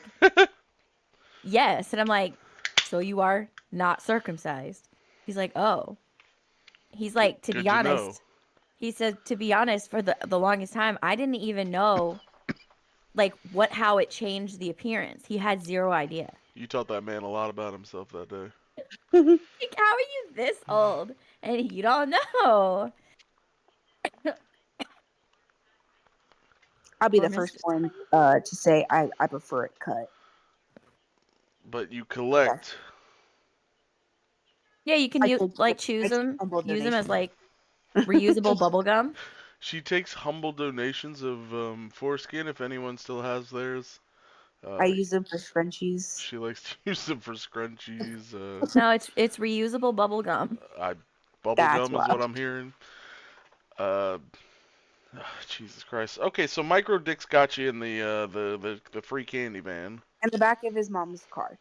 "Yes." And I'm like, "So you are not circumcised?" He's like, "Oh." He's like, "To Good be to know. honest," he said, "to be honest, for the longest time, I didn't even know like how it changed the appearance. He had zero idea." You taught that man a lot about himself that day. Like, how are you this old and you don't know? I'll be Poor the first Mr. one Tiny. to say I prefer it cut. But you Yes. collect. Yeah, you can I take I choose take them, humble use them as donations. like reusable bubble gum. She takes humble donations of foreskin if anyone still has theirs. I Uh, use them for scrunchies. she likes to use them for scrunchies. No, it's reusable bubble gum. I bubble That's gum is what wild. I'm hearing. Uh, Jesus Christ. Okay, so micro dicks got you in the free candy van. In the back of his mom's car.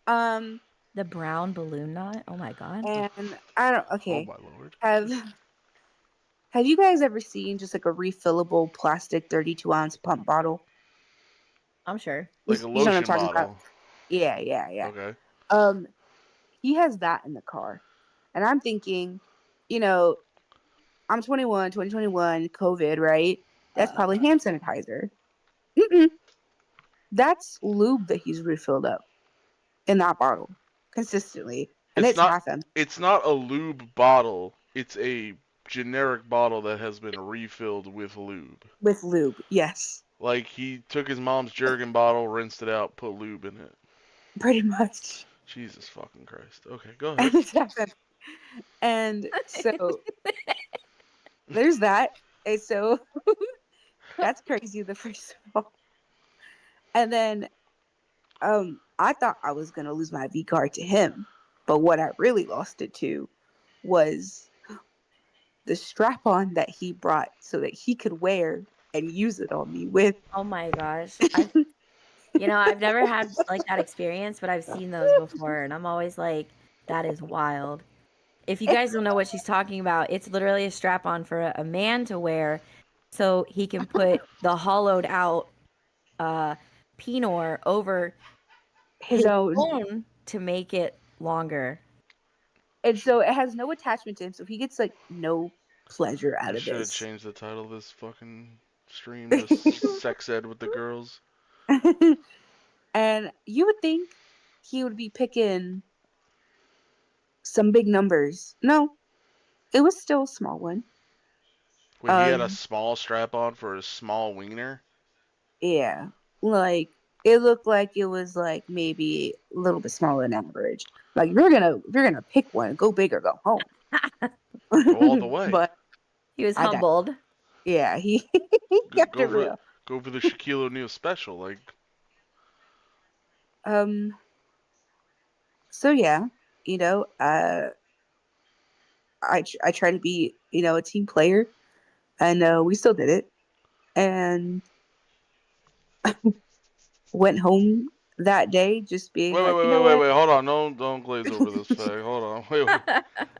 Um, The brown balloon knot. Oh my god. and I don't. Oh Okay. my lord. Have you guys ever seen just like a refillable plastic 32-ounce pump bottle? I'm sure. Like a You know what I'm lotion talking about? bottle. Yeah, yeah, yeah. Okay. Um, he has that in the car, and I'm thinking, you know, I'm 21, 2021, COVID, right? That's probably hand sanitizer. Mm-mm. That's lube that he's refilled up in that bottle consistently, and It's it's not half empty it's not a lube bottle. It's a generic bottle that has been refilled with lube. with lube. Yes, Like he took his mom's Jergen bottle, rinsed it out, put lube in it. pretty much. Jesus fucking Christ. Okay, go And ahead. it's half empty. And so there's that. And so that's crazy, the first of all. And then I thought I was gonna lose my V card to him. But what I really lost it to was the strap on that he brought so that he could wear and use it on me with. Oh my gosh. I've never had like that experience, but I've seen those before, and I'm always like, that is wild. If you guys don't know what she's talking about, it's literally a strap-on for a man to wear so he can put the hollowed out penor over His his own. own to make it longer. And so it has no attachment to him, so he gets like no pleasure out I of should have this. changed the title of this fucking stream to Sex Ed with the Girls. And you would think he would be picking some big numbers. No, it was still a small one. Wait, he had a Um, small strap on for a small wiener? yeah, like it looked like it was like maybe a little bit smaller than average. Like if you're gonna pick one, go big or go home. Go all the way. But He was I got humbled. yeah, he kept it real. Go for the Shaquille O'Neal special, like. Um, so yeah, you know, I try to be a team player, and we still did it, and went home that day just being Wait, wait, like, wait, you wait, know wait, what? wait. Hold on. Don't glaze over this fact. Hold on. Wait.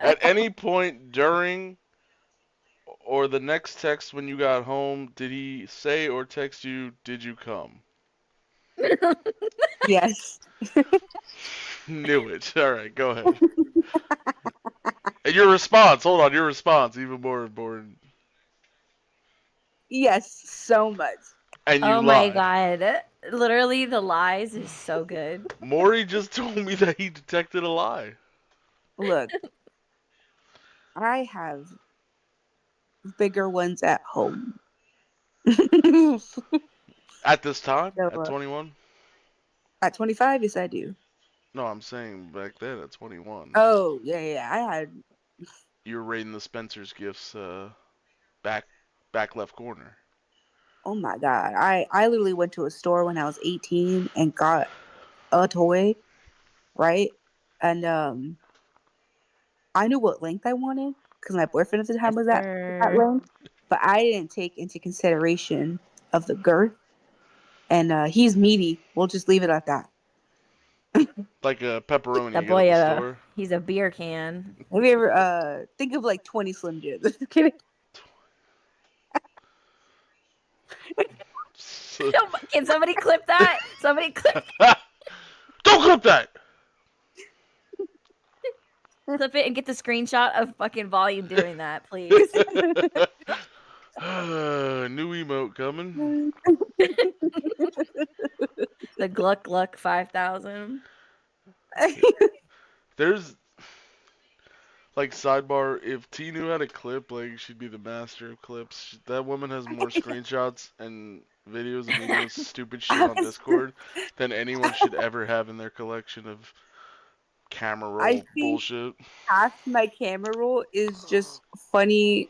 At any point during or the next text when you got home, did he say or text you, "Did you come?" Yes. Knew it. All right, go ahead. And your response. Hold on. Your response, even more important. Yes, so much. And you Oh my lied. god. Literally, the lies is so good. Maury just told me that he detected a lie. Look, I have bigger ones at home. At this time, So, at 21. at 25, yes, I do. No, I'm saying back then at 21. Oh, yeah, yeah. I had, You were raiding the Spencer's gifts, back, back left corner. oh my God. I literally went to a store when I was 18 and got a toy, right? And I knew what length I wanted because my boyfriend at the time Yes, was that sir. length, but I didn't take into consideration of the girth. And he's meaty. We'll just leave it at that. Like a pepperoni That you get at boy, the store. he's a beer can. Have you ever think of like 20 Slim Jims? Just kidding. So- Can somebody clip that? Somebody clip Don't clip that! it and get the screenshot of fucking Volume doing that, please. New emote coming. The Gluck Gluck 5000. There's like sidebar. If T knew how to clip, like she'd be the master of clips. That woman has more screenshots and videos of me doing stupid shit on Discord than anyone should ever have in their collection of camera roll I think bullshit. half my camera roll is just funny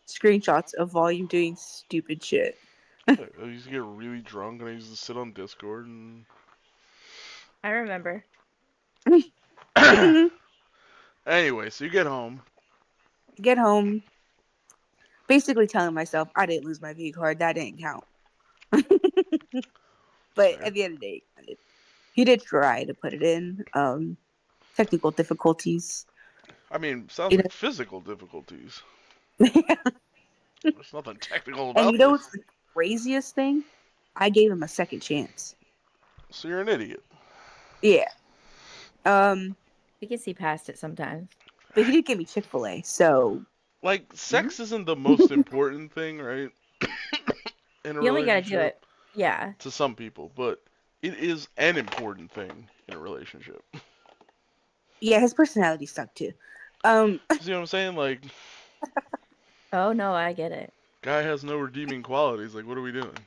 screenshots of Volume doing stupid shit. I used to get really drunk and I used to sit on Discord and. I remember. Anyway, so you get home. Get home, basically telling myself I didn't lose my V card. That didn't count. But Fair. at the end of the day, he did try to put it in. Technical difficulties. I mean, sounds like physical difficulties. There's nothing technical about And you know this. what's the craziest thing? I gave him a second chance. So you're an idiot. Yeah. We can see past it sometimes. But he did give me Chick-fil-A, so Like, sex isn't the most important thing, right? In a You only gotta do relationship. it. Yeah. To some people, but it is an important thing in a relationship. yeah, his personality sucked too. See what I'm saying? Like, Oh no, I get it. guy has no redeeming qualities. Like, what are we doing?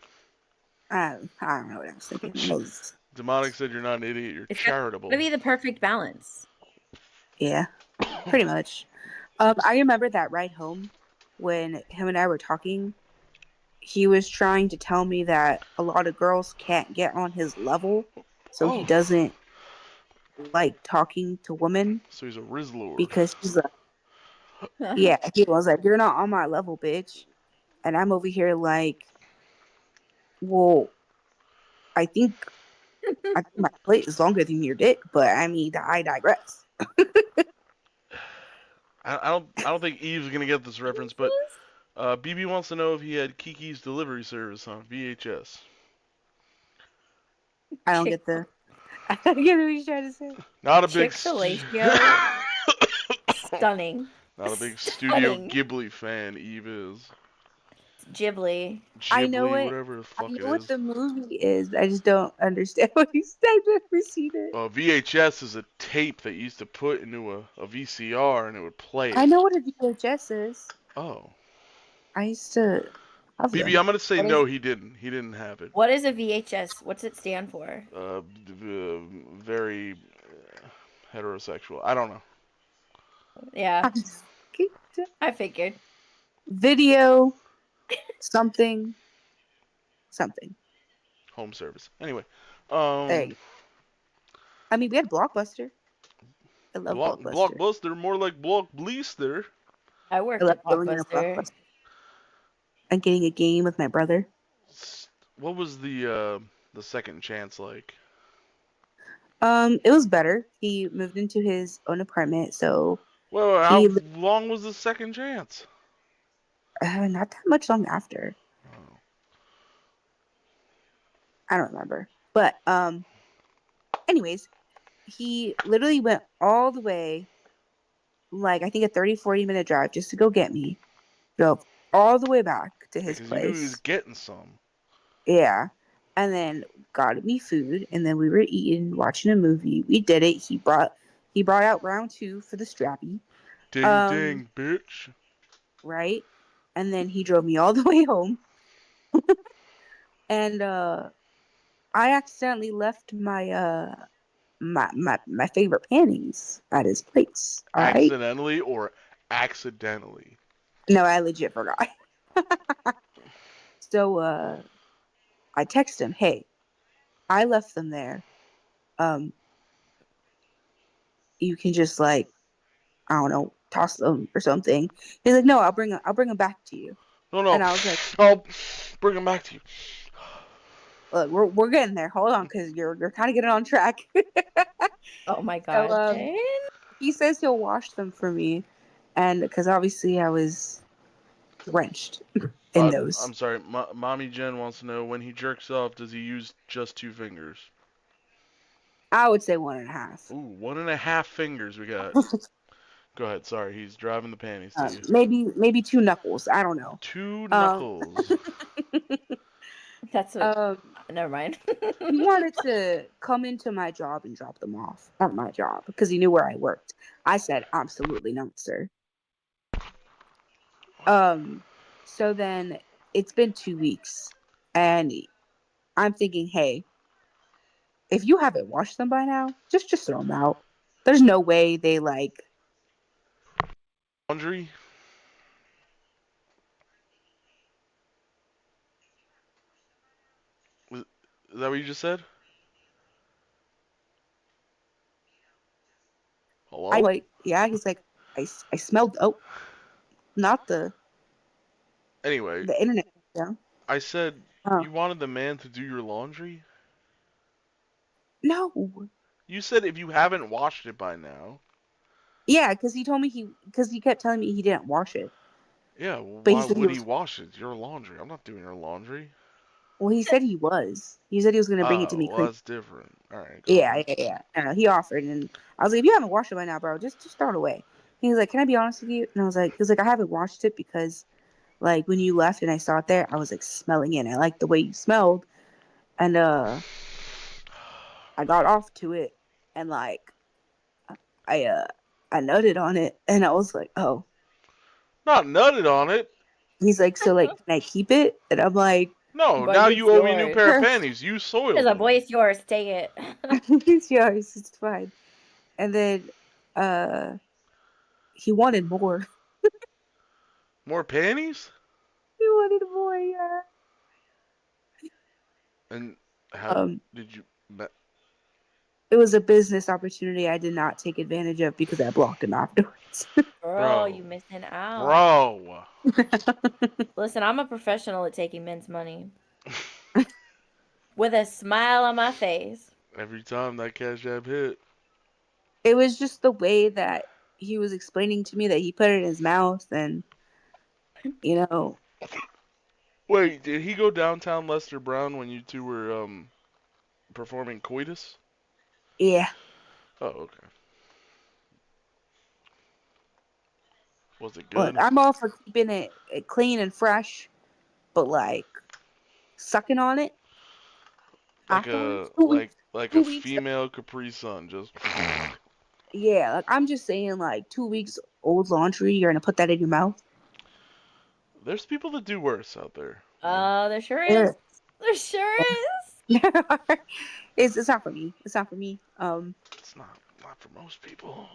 I don't know what I was thinking. It was- Demonic said you're not an idiot, you're It's charitable. gotta be the perfect balance. yeah, pretty much. I remember that ride home when him and I were talking, he was trying to tell me that a lot of girls can't get on his level, so he Oh, doesn't like talking to women so he's a Rizlord. because he's like, yeah, he was like, you're not on my level, bitch. And I'm over here like, well, I think my plate is longer than your dick, but I mean, I digress. I don't think Eve's gonna get this reference, but BB wants to know if he had Kiki's Delivery Service on VHS. I don't get the. I don't get what he's trying to say. Not a big Chick Fellatio. Stunning. Not a big Studio Stunning. Ghibli fan. Eve is Ghibli. I know Ghibli, it. whatever the I fuck it know what is. the movie is. I just don't understand what he's saying. I've never seen it. VHS is a tape that you used to put into a VCR and it would play I it. know what a VHS is. Oh. I used to have BB, them. I'm gonna say What no, is- he didn't. He didn't have it. What is a VHS? What's it stand for? Very heterosexual. I don't know. Yeah, I figured. Video something. Home service. Anyway, There you go. I mean, we had Blockbuster. I love Blockbuster. Blockbuster, more like Blockbuster. I I worked love at going in a Blockbuster. Blockbuster and getting a game with my brother. What was the second chance like? It was better. He moved into his own apartment, so Well, he how long was the second chance? not that much long after. Oh. I don't remember. But anyways, he literally went all the way, like I think a 30-40 minute drive just to go get me. Drove all the way back to his Because you knew he was place. getting some. Yeah. And then got me food, and then we were eating, watching a movie. We did it. He brought out round 2 for the strappy. Ding ding, bitch. Right? And then he drove me all the way home. And I accidentally left my favorite panties at his place. All right. Accidentally or accidentally? No, I legit forgot. So I text him, hey, I left them there. You can just like, I don't know, toss them or something. He's like, no, I'll bring them back to you. No. And I was like, I'll bring him back to you. look, we're getting there. Hold on, because you're kind of getting on track. Oh my So god. he says he'll wash them for me, and because obviously I was drenched in those. I'm sorry. Mommy Jen wants to know, when he jerks off, does he use just 2 fingers? I would say 1.5. Ooh, 1.5 fingers we got. Go ahead. Sorry, he's driving the panties to you. Maybe 2 knuckles. I don't know. 2 knuckles. That's what. Um, Never mind. he wanted to come into my job and drop them off at my job because he knew where I worked. I said, absolutely not, sir. So then it's been 2 weeks, and I'm thinking, hey, if you haven't washed them by now, just throw them out. There's no way they like. Laundry? Is that what you just said? Hello? I like, yeah. He's like, I smelled. Oh, not Anyway, the internet. Yeah. I said Oh. you wanted the man to do your laundry? No. You said if you haven't washed it by now. Yeah, because he told me because he kept telling me he didn't wash it. Yeah, well, But why he said would he wash it? It's your laundry. I'm not doing your laundry. Well, he said he was. He said he was gonna bring it to me. Well, that's different. All right. Yeah. I don't know. He offered, and I was like, if you haven't washed it by now, bro, just throw it away. He was like, can I be honest with you? And I was like, he was like, I haven't washed it because, like, when you left and I saw it there, I was like smelling it. And I liked the way you smelled, and I got off to it, and like, I nutted on it, and I was like, oh. Not nutted on it. He's like, so like, can I keep it? And I'm like, No, Boy, now it's you owe me a new yours. pair of panties. You soiled There's a them. boy, it's yours. Take it. it's yours. It's fine. And then he wanted more. More panties? He wanted more, yeah. And how did you? It was a business opportunity I did not take advantage of because I blocked him afterwards. Girl, Bro, you missing out. bro. Listen, I'm a professional at taking men's money. With a smile on my face. Every time that cash app hit. It was just the way that he was explaining to me that he put it in his mouth and, you know, Wait, did he go downtown Lester Brown when you two were performing coitus? yeah. Oh, okay. Was it Look, good? I'm all for keeping it clean and fresh, but like sucking on it Like afterwards, a 2 weeks, like a 2 weeks. female Capri Sun, just. Yeah, like I'm just saying, like 2 weeks old laundry, you're gonna put that in your mouth. There's people that do worse out there. Oh, there sure Yeah. is. There sure is. It's not for me. It's not for me. It's not for most people.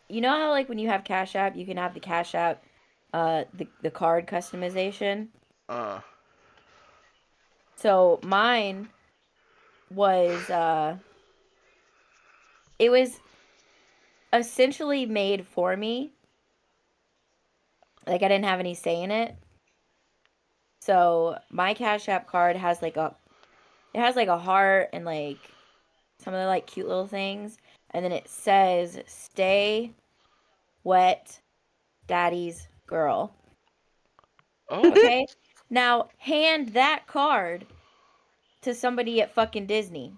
You know how like when you have Cash App, you can have the Cash App, the card customization. Uh, So mine was it was essentially made for me. Like I didn't have any say in it. So my Cash App card has it has like a heart and like some of the like cute little things, and then it says "Stay wet, Daddy's girl." oh, Okay, now hand that card to somebody at fucking Disney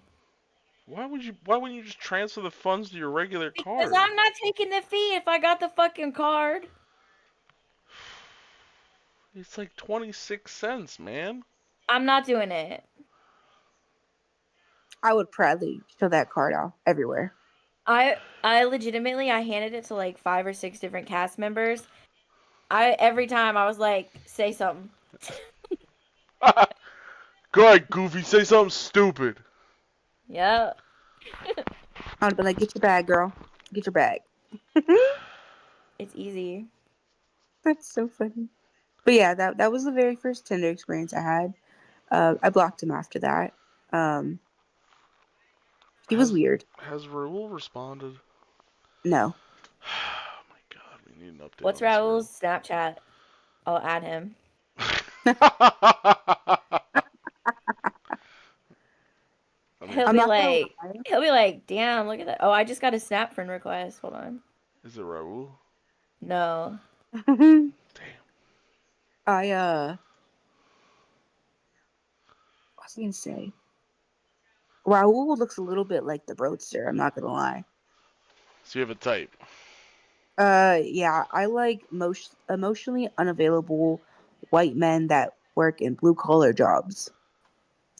why wouldn't you just transfer the funds to your regular because card? I'm not taking the fee if I got the fucking card. It's like 26 cents, man. I'm not doing it. I would proudly show that card off everywhere. I legitimately I handed it to like 5 or 6 different cast members. Every time I was like, say something. Go ahead, Goofy, say something stupid. Yeah. I would be like, "Get your bag, girl. Get your bag." It's easy. That's so funny. But yeah, that was the very first Tinder experience I had. I blocked him after that. Um, he was Has weird. has Raul responded? No. Oh my god, we need an update What's on this Raul's girl. Snapchat? I'll add him. I mean, He'll I'm be not gonna like, lie. damn, look at that. Oh, I just got a snap friend request. Hold on. is it Raul? No. Damn. I what was I gonna say? Raul looks a little bit like the Roadster. I'm not gonna lie. So you have a type. Yeah, I like most emotionally unavailable white men that work in blue collar jobs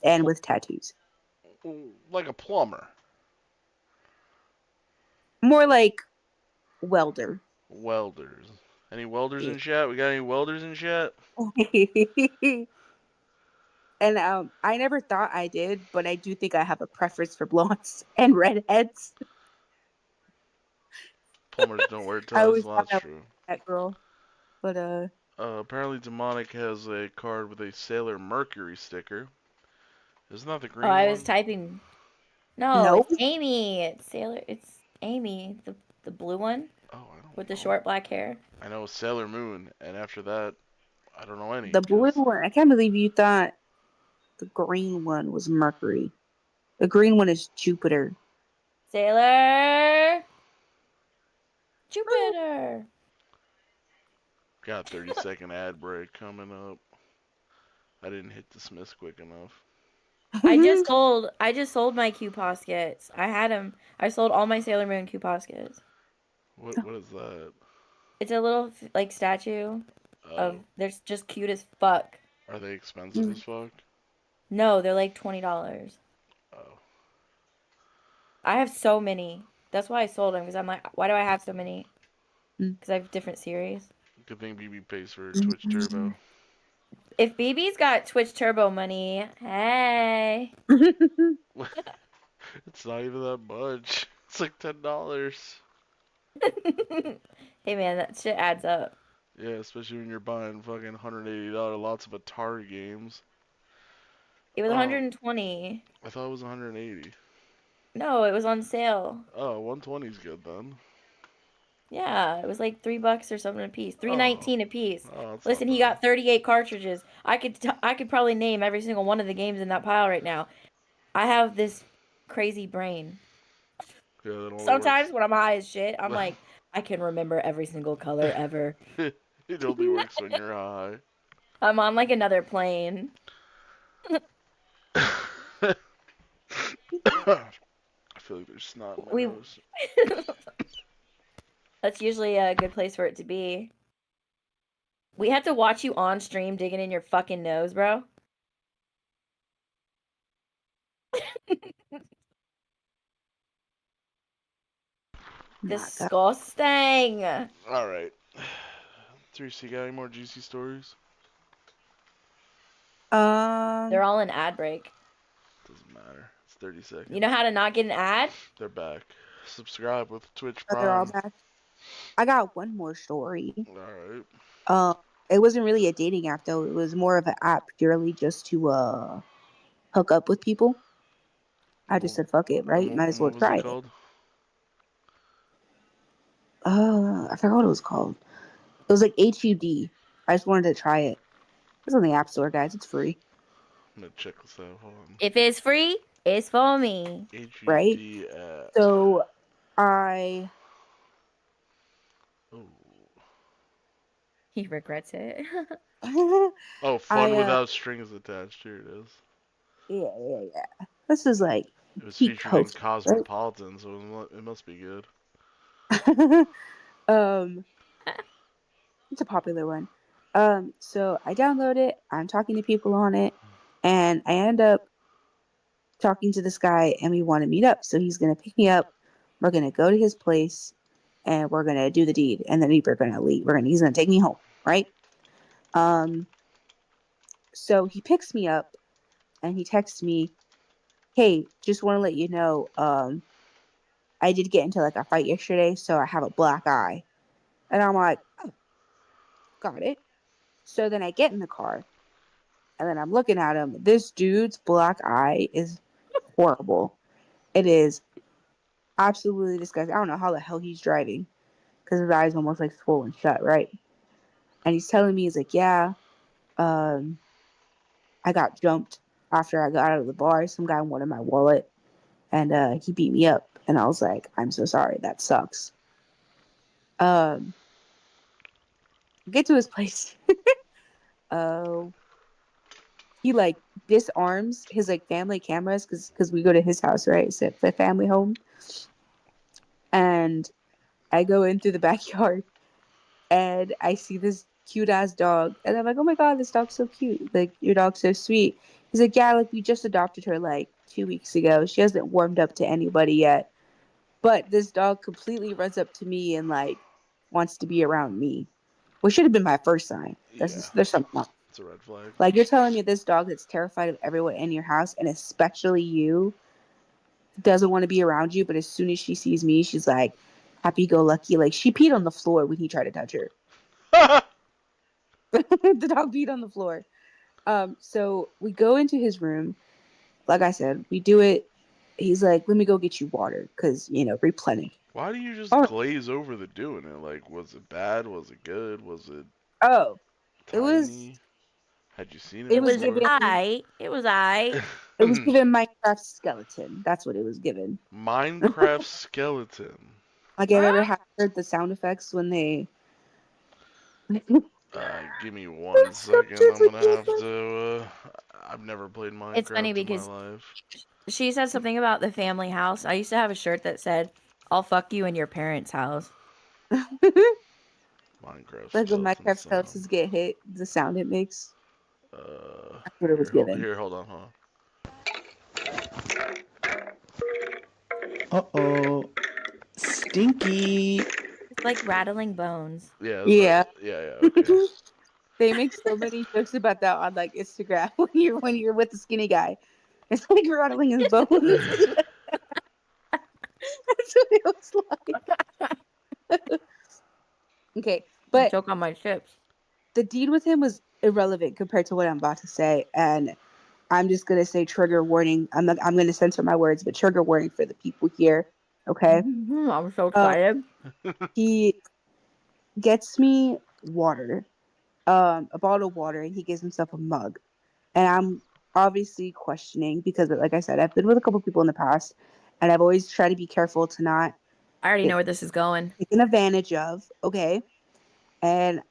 and Pl- with tattoos. like a plumber. More like welder. Welders. Any welders Yeah. in chat? We got any welders in chat? And I never thought I did, but I do think I have a preference for blondes and redheads. Plumbers don't wear I ties. always Well, thought that's I was true. that girl, but Apparently Demonic has a card with a Sailor Mercury sticker. Isn't that the Oh, green I was one? typing. No, no. it's Amy. It's Sailor. It's Amy, the blue one Oh, I don't with the know. short black hair. I know Sailor Moon, and after that, I don't know any, The blue because one. I can't believe you thought the green one was Mercury. The green one is Jupiter. Sailor Jupiter. got a 30-second ad break coming up. I didn't hit dismiss quick enough. I just sold my Q poskets. I had them. I sold all my Sailor Moon Q poskets. What is that? It's a little like statue of Oh, they're just cute as fuck. are they expensive as fuck? No, they're like $20. Oh, I have so many. That's why I sold them because I'm like, why do I have so many? Mm. Because I have different series. good thing BB pays for Twitch Turbo. If BB's got Twitch Turbo money, hey. It's not even that much. It's like $10. Hey man, that shit adds up. Yeah, especially when you're buying fucking $180 lots of Atari games. It was Oh, 120. I thought it was 180. No, it was on sale. Oh, 120 is good then. Yeah, it was like $3 or something a piece. Oh, $3.19 a piece. oh, that's Listen, not he bad. got 38 cartridges. I could probably name every single one of the games in that pile right now. I have this crazy brain. Yeah, that only works. Sometimes when I'm high as shit, I'm like, I can remember every single color ever. It only works when you're high. I'm on like another plane. I feel like there's snot in my We nose. That's usually a good place for it to be. We had to watch you on stream digging in your fucking nose, bro. My God. Disgusting. All right. Teresa, you got any more juicy stories? They're all an ad break. Doesn't matter. It's 30 seconds. You know how to not get an ad? They're back. Subscribe with Twitch They're all Prime. back. I got one more story. Alright. It wasn't really a dating app though. It was more of an app purely just to hook up with people. I just said fuck it, right? Might as well What was try it it. called? I forgot what it was called. It was like HUD. I just wanted to try it. It's on the App Store, guys. It's free, I'm gonna check this out. Hold on. If it's free, it's for me. right? HUD at. So I Oh. He regrets it. Oh, fun I without strings attached. Here it is. yeah. This is like It was peak featured in host, right? Cosmopolitan, so it must be good. um, it's a popular one. So I download it. I'm talking to people on it, and I end up talking to this guy, and we want to meet up. So he's gonna pick me up. We're gonna go to his place, and we're gonna do the deed, and then we're gonna leave. He's gonna take me home, right? Um, so he picks me up, and he texts me, "Hey, just want to let you know, I did get into like a fight yesterday, so I have a black eye." And I'm like, "Oh, got it." So then I get in the car, and then I'm looking at him. This dude's black eye is horrible. It is absolutely disgusting. I don't know how the hell he's driving because his eyes almost like swollen shut, right? And he's telling me, he's like, "Yeah, um, I got jumped after I got out of the bar. Some guy wanted my wallet, and he beat me up." And I was like, "I'm so sorry. That sucks." Um, get to his place. Oh, he like disarms his like family cameras because we go to his house, right? It's a family home, and I go in through the backyard, and I see this cute ass dog, and I'm like, "Oh my god, this dog's so cute! Like your dog's so sweet." He's like, "Yeah, like we just adopted her like 2 weeks ago. She hasn't warmed up to anybody yet, but this dog completely runs up to me and like wants to be around me, which should have been my first sign. Yeah. There's something wrong. It's a red flag. Like you're telling me this dog that's terrified of everyone in your house, and especially you, doesn't want to be around you, but as soon as she sees me, she's like happy go lucky. Like she peed on the floor when he tried to touch her." The dog peed on the floor. So we go into his room. Like I said, we do it. He's like, "Let me go get you water, because replenish." Why do you just Oh, glaze over the doing it? Like, was it bad? Was it good? Was it oh, it was tiny? Had you seen it it It was was before? given I. It was I. it was given Minecraft skeleton. That's what it was given. Minecraft skeleton. Like I've ever heard the sound effects when they Give me 1 second. I'm gonna have to. I've never played It's funny Minecraft in my because life. she said something about the family house. I used to have a shirt that said, "I'll fuck you in your parents' house." Minecraft like when skeleton Minecraft sound. skeletons get hit, the sound it makes. That's what it was Here, given. hold on, huh? Uh-oh. Stinky. It's like rattling bones. Yeah, Yeah. okay. They make so many jokes about that on like Instagram when you're with the skinny guy. It's like rattling his bones. That's what it was like. Okay, but Choke on my chips. the deed with him was irrelevant compared to what I'm about to say, and I'm just gonna say trigger warning. I'm gonna censor my words, but trigger warning for the people here. Okay. I'm so Uh, excited. he gets me water, a bottle of water, and he gives himself a mug. And I'm obviously questioning because, like I said, I've been with a couple people in the past, and I've always tried to be careful to not I already know get where this is going. taken advantage of. Okay. And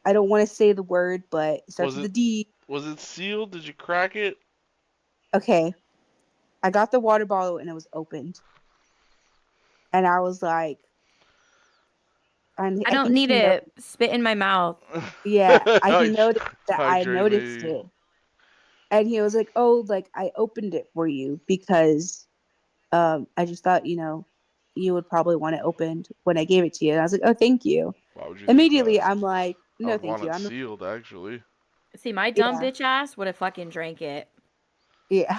I don't want to say the word, but it starts Was with a it D. was it sealed? Did you crack it? Okay. I got the water bottle and it was opened. And I was like, and I I don't think need he noticed. it. Spit in my mouth. Yeah, he noticed that I Hydrate noticed me. it. And he was like, "Oh, like I opened it for you because I just thought, you would probably want it opened when I gave it to you." And I was like, "Oh, thank you." Why would you think Immediately, that? I'm like, I "No, would thank want you." it I'm sealed, actually. See, my dumb yeah, bitch ass would have fucking drank it. yeah.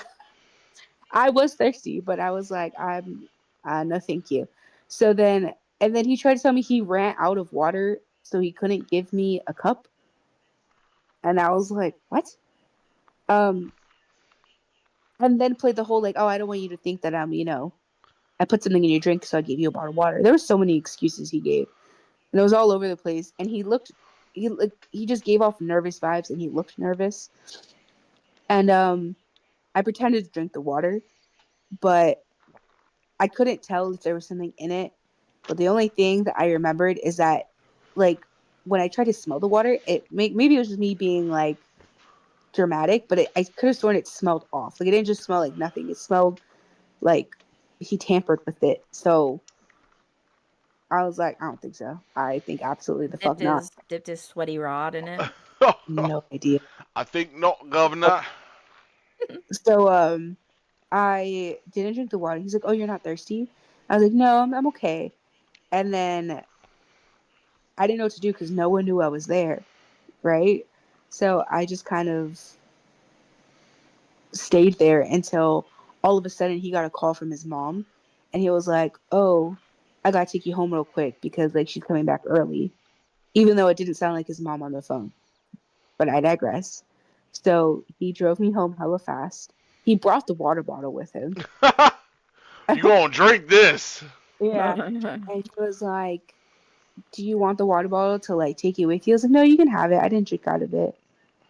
I was thirsty, but I was like, I'm no, thank you. So then, and then he tried to tell me he ran out of water, so he couldn't give me a cup. And I was like, what? Um, and then played the whole like, oh, I don't want you to think that I put something in your drink, so I gave you a bottle of water. There were so many excuses he gave, and it was all over the place. And he just gave off nervous vibes, and he looked nervous. And I pretended to drink the water, but I couldn't tell if there was something in it. But the only thing that I remembered is that, like, when I tried to smell the water, maybe it was just me being like dramatic, but I could have sworn it smelled off. Like, it didn't just smell like nothing; it smelled like he tampered with it. So I was like, I don't think so. I think absolutely the fuck not. Dipped his sweaty rod in it. No idea. I think not, Governor. So I didn't drink the water. He's like, "Oh, you're not thirsty?" I was like, "No, I'm okay." And then I didn't know what to do because no one knew I was there, right? So I just kind of stayed there until all of a sudden he got a call from his mom, and he was like, "Oh, I gotta take you home real quick because like she's coming back early," even though it didn't sound like his mom on the phone. But I digress. So he drove me home hella fast. He brought the water bottle with him. You gonna drink this? Yeah. And he was like, "Do you want the water bottle to like take it with you?" I was like, "No, you can have it. I didn't drink out of it."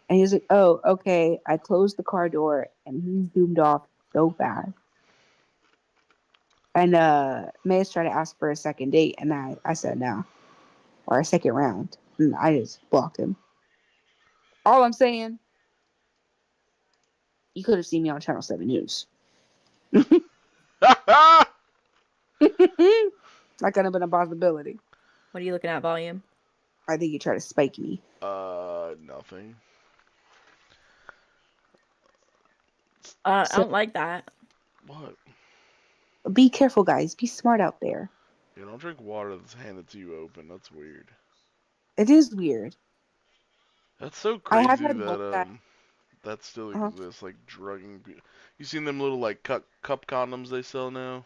And he was like, "Oh, okay." I closed the car door and he zoomed off so fast. And May's tried to ask for a second date, and I said no, or a second round. And I just blocked him. All I'm saying, you could have seen me on Channel 7 News. That could have been a possibility. What are you looking at, volume? I think you tried to spike me. Nothing. I So don't like that. What? be careful, guys. Be smart out there. You don't drink water that's handed to you open. That's weird. It is weird. That's so I have crazy had that one guy. that still Uh-huh. exists, like drugging people. You seen them little like cup condoms they sell now?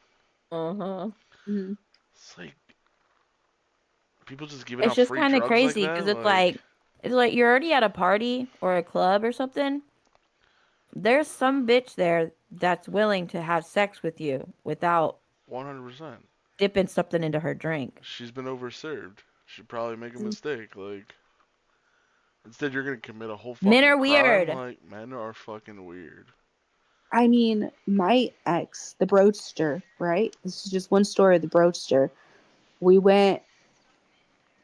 Uh-huh. Mm-hmm. It's like people just giving It's out just free kind of drugs like crazy that. because Like, it's like you're already at a party or a club or something. There's some bitch there that's willing to have sex with you without 100%. dipping something into her drink. She's been overserved. She'd probably make a mistake. Like, instead you're gonna commit a whole Men fucking are crime. weird. Like, men are fucking weird. I mean, my ex, the Broadster, right? This is just one story of the Broadster. We went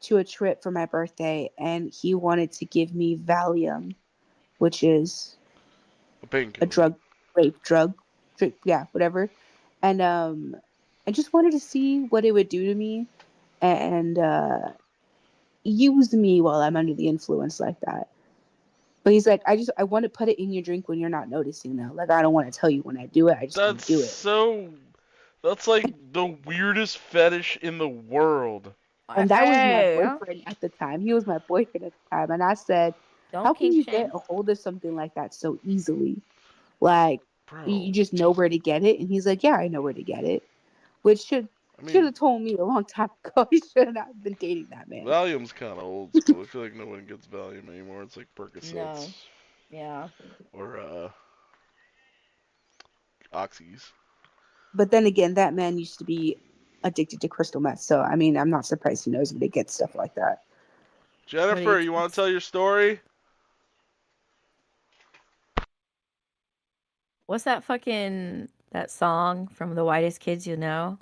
to a trip for my birthday, and he wanted to give me Valium, which is A a painkiller. drug, rape drug, yeah, whatever. And I just wanted to see what it would do to me, and use me while I'm under the influence like that. But he's like, I want to put it in your drink when you're not noticing though. Like I don't want to tell you when I do it. I just want That's to do it. so. That's like the weirdest fetish in the world. And that was my Hey, boyfriend at the time. He was my boyfriend at the time. And I said, don't how can kink you get shame. a hold of something like that so easily? Like, Bro. you just know where to get it? And he's like, yeah, I know where to get it. Which should I Should mean, have told me a long time ago. He should not have been dating that man. Valium's kind of old school. I feel like no one gets Valium anymore. It's like Percocets No. Yeah. or Oxys. But then again, that man used to be addicted to crystal meth. So I mean, I'm not surprised he knows where to get stuff like that. Jennifer, you want to tell your story? What's that song from The Whitest Kids You Know?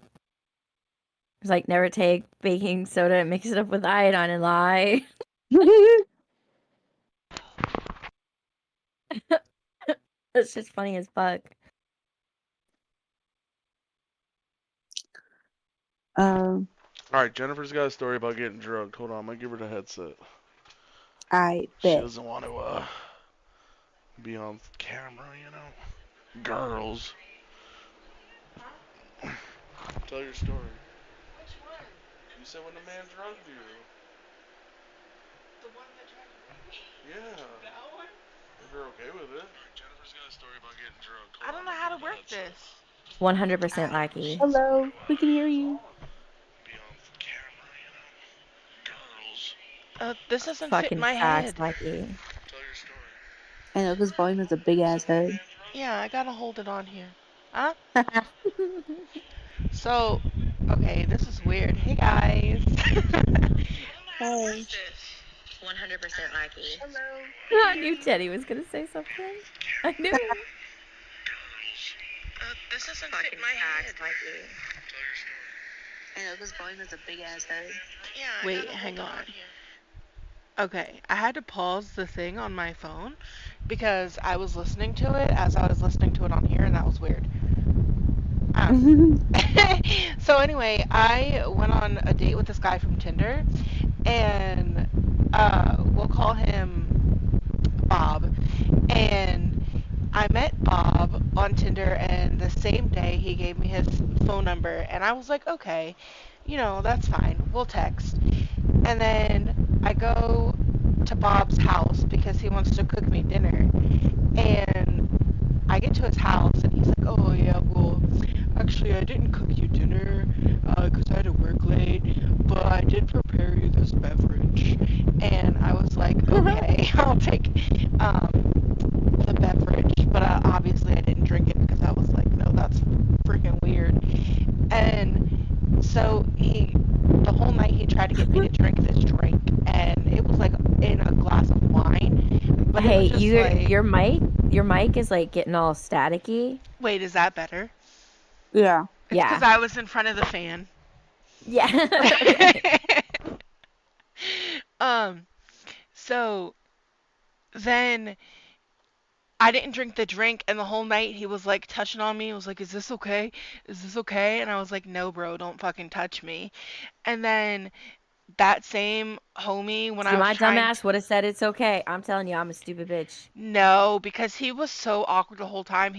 It's like never take baking soda and mix it up with iodine and lie. It's just funny as fuck. Um, All right, Jennifer's got a story about getting drugged. Hold on, I'm gonna give her the headset. I She bet. doesn't want to be on camera, you know. Girls. Tell your story. You said when the man drugged you. The one that drugged me? Yeah. That one? If you're okay with it. Jennifer's got a story about getting drugged. I don't know how to work this. 100% Lackey. Hello, we can hear you. Be on camera, you know. Girls. This doesn't fit Fucking my facts, head. Lackey. Tell your story. I know, because Volume has a big ass head. Yeah, I gotta hold it on here. Huh? So, okay, this is weird. Hey guys. Hey. 100% Lackey. Hello. I knew Teddy was gonna say something. I knew. This doesn't fit my head. Tell your story. I know, because Volume has a big ass head. Yeah. Wait, hang on. Okay, I had to pause the thing on my phone because I was listening to it as I was listening to it on here, and that was weird. So anyway, I went on a date with this guy from Tinder, and we'll call him Bob. And I met Bob on Tinder, and the same day he gave me his phone number, and I was like, okay, you know, that's fine. We'll text. And then I go to Bob's house because he wants to cook me dinner. And I get to his house, and he's like, oh, yeah, well, actually, I didn't cook you dinner because I had to work late, but I did prepare you this beverage. And I was like, okay, I'll take the beverage. But obviously, I didn't drink it because I was like, no, that's freaking weird. And so the whole night, he tried to get me to drink this drink, and it was like in a glass of wine. But Hey, it was just like, your mic is like getting all staticky. wait, is that better? Yeah. It's because I was in front of the fan. Yeah. So then I didn't drink the drink, and the whole night he was like touching on me. He was like, is this okay? Is this okay? And I was like, no, bro, don't fucking touch me. And then that same homie, when I See, was my trying dumbass would have said it's okay. I'm telling you, I'm a stupid bitch. No, because he was so awkward the whole time.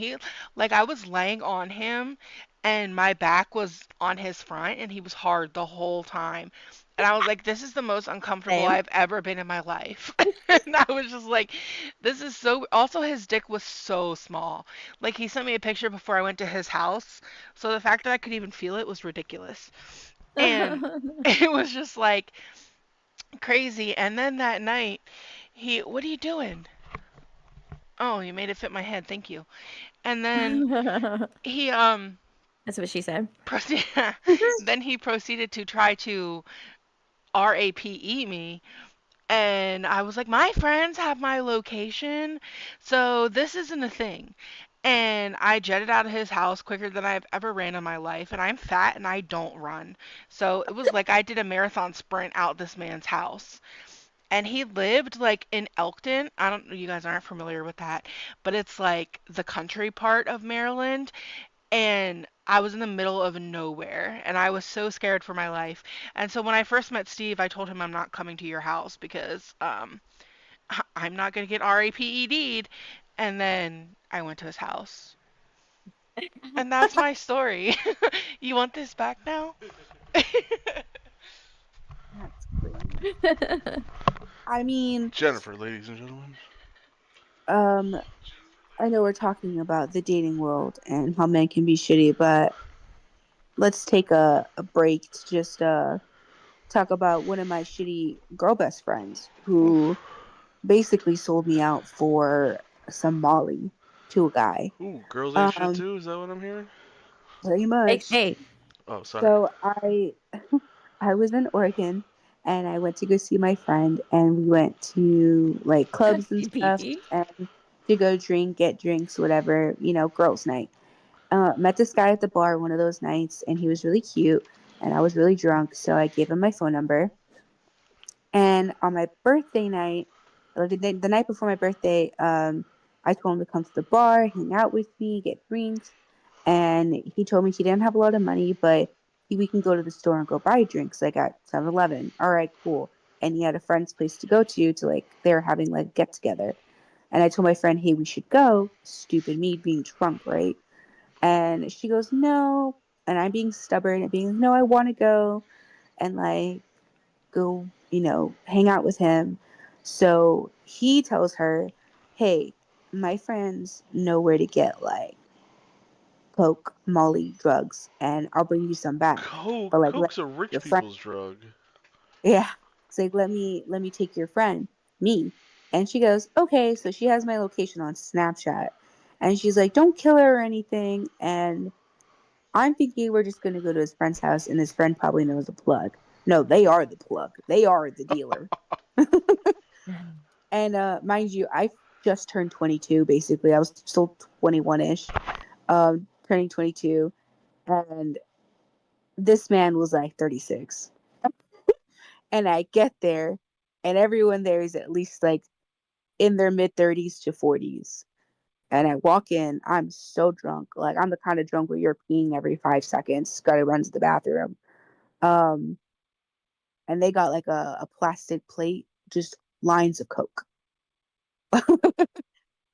I was laying on him and my back was on his front and he was hard the whole time. And I was like, this is the most uncomfortable Same. I've ever been in my life. And I was just like, this is so. Also, his dick was so small. Like, he sent me a picture before I went to his house. So the fact that I could even feel it was ridiculous. And it was just like crazy. And then that night, what are you doing? Oh, you made it fit my head. Thank you. And then he That's what she said. then he proceeded to try to RAPE me, and I was like, my friends have my location, so this isn't a thing. And I jetted out of his house quicker than I've ever ran in my life, and I'm fat and I don't run. So it was like I did a marathon sprint out this man's house. And he lived like in Elkton. I don't know, you guys aren't familiar with that, but it's like the country part of Maryland. And I was in the middle of nowhere and I was so scared for my life. And so when I first met Steve, I told him I'm not coming to your house because I'm not going to get RAPED'd. And then I went to his house. And that's my story. You want this back now? That's crazy. I mean, Jennifer, ladies and gentlemen. I know we're talking about the dating world and how men can be shitty, but let's take a break to just talk about one of my shitty girl best friends who basically sold me out for some Molly to a guy. Ooh, girls ain't shit Um, too. Is that what I'm hearing? Pretty Hey, much. hey, Oh, sorry. So I was in Oregon and I went to go see my friend and we went to like clubs and stuff pee. and to go drink, get drinks, whatever, girls' night. Met this guy at the bar one of those nights and he was really cute and I was really drunk, so I gave him my phone number. And on my birthday night, or the night before my birthday, I told him to come to the bar, hang out with me, get drinks. And he told me he didn't have a lot of money, but we can go to the store and go buy drinks, like at 7-Eleven. All right, cool. And he had a friend's place to go to like, they were having like get together. And I told my friend, hey, we should go. Stupid me being drunk, right? And she goes, no. And I'm being stubborn and being, no, I want to go. And like, go, hang out with him. So he tells her, hey, my friends know where to get like coke, Molly, drugs, and I'll bring you some back. Coke. But like, let Coke's a rich your friend, people's drug. yeah. It's like, let me take your friend, me. And she goes, okay. So she has my location on Snapchat, and she's like, don't kill her or anything. And I'm thinking we're just gonna go to his friend's house, and his friend probably knows the plug. No, they are the plug. They are the dealer. And mind you, I just turned 22. Basically, I was still 21-ish, turning 22, and this man was like 36. And I get there, and everyone there is at least like in their mid 30s to 40s. And I walk in, I'm so drunk. Like, I'm the kind of drunk where you're peeing every 5 seconds, gotta run to the bathroom. Um, and they got like a plastic plate, just lines of Coke.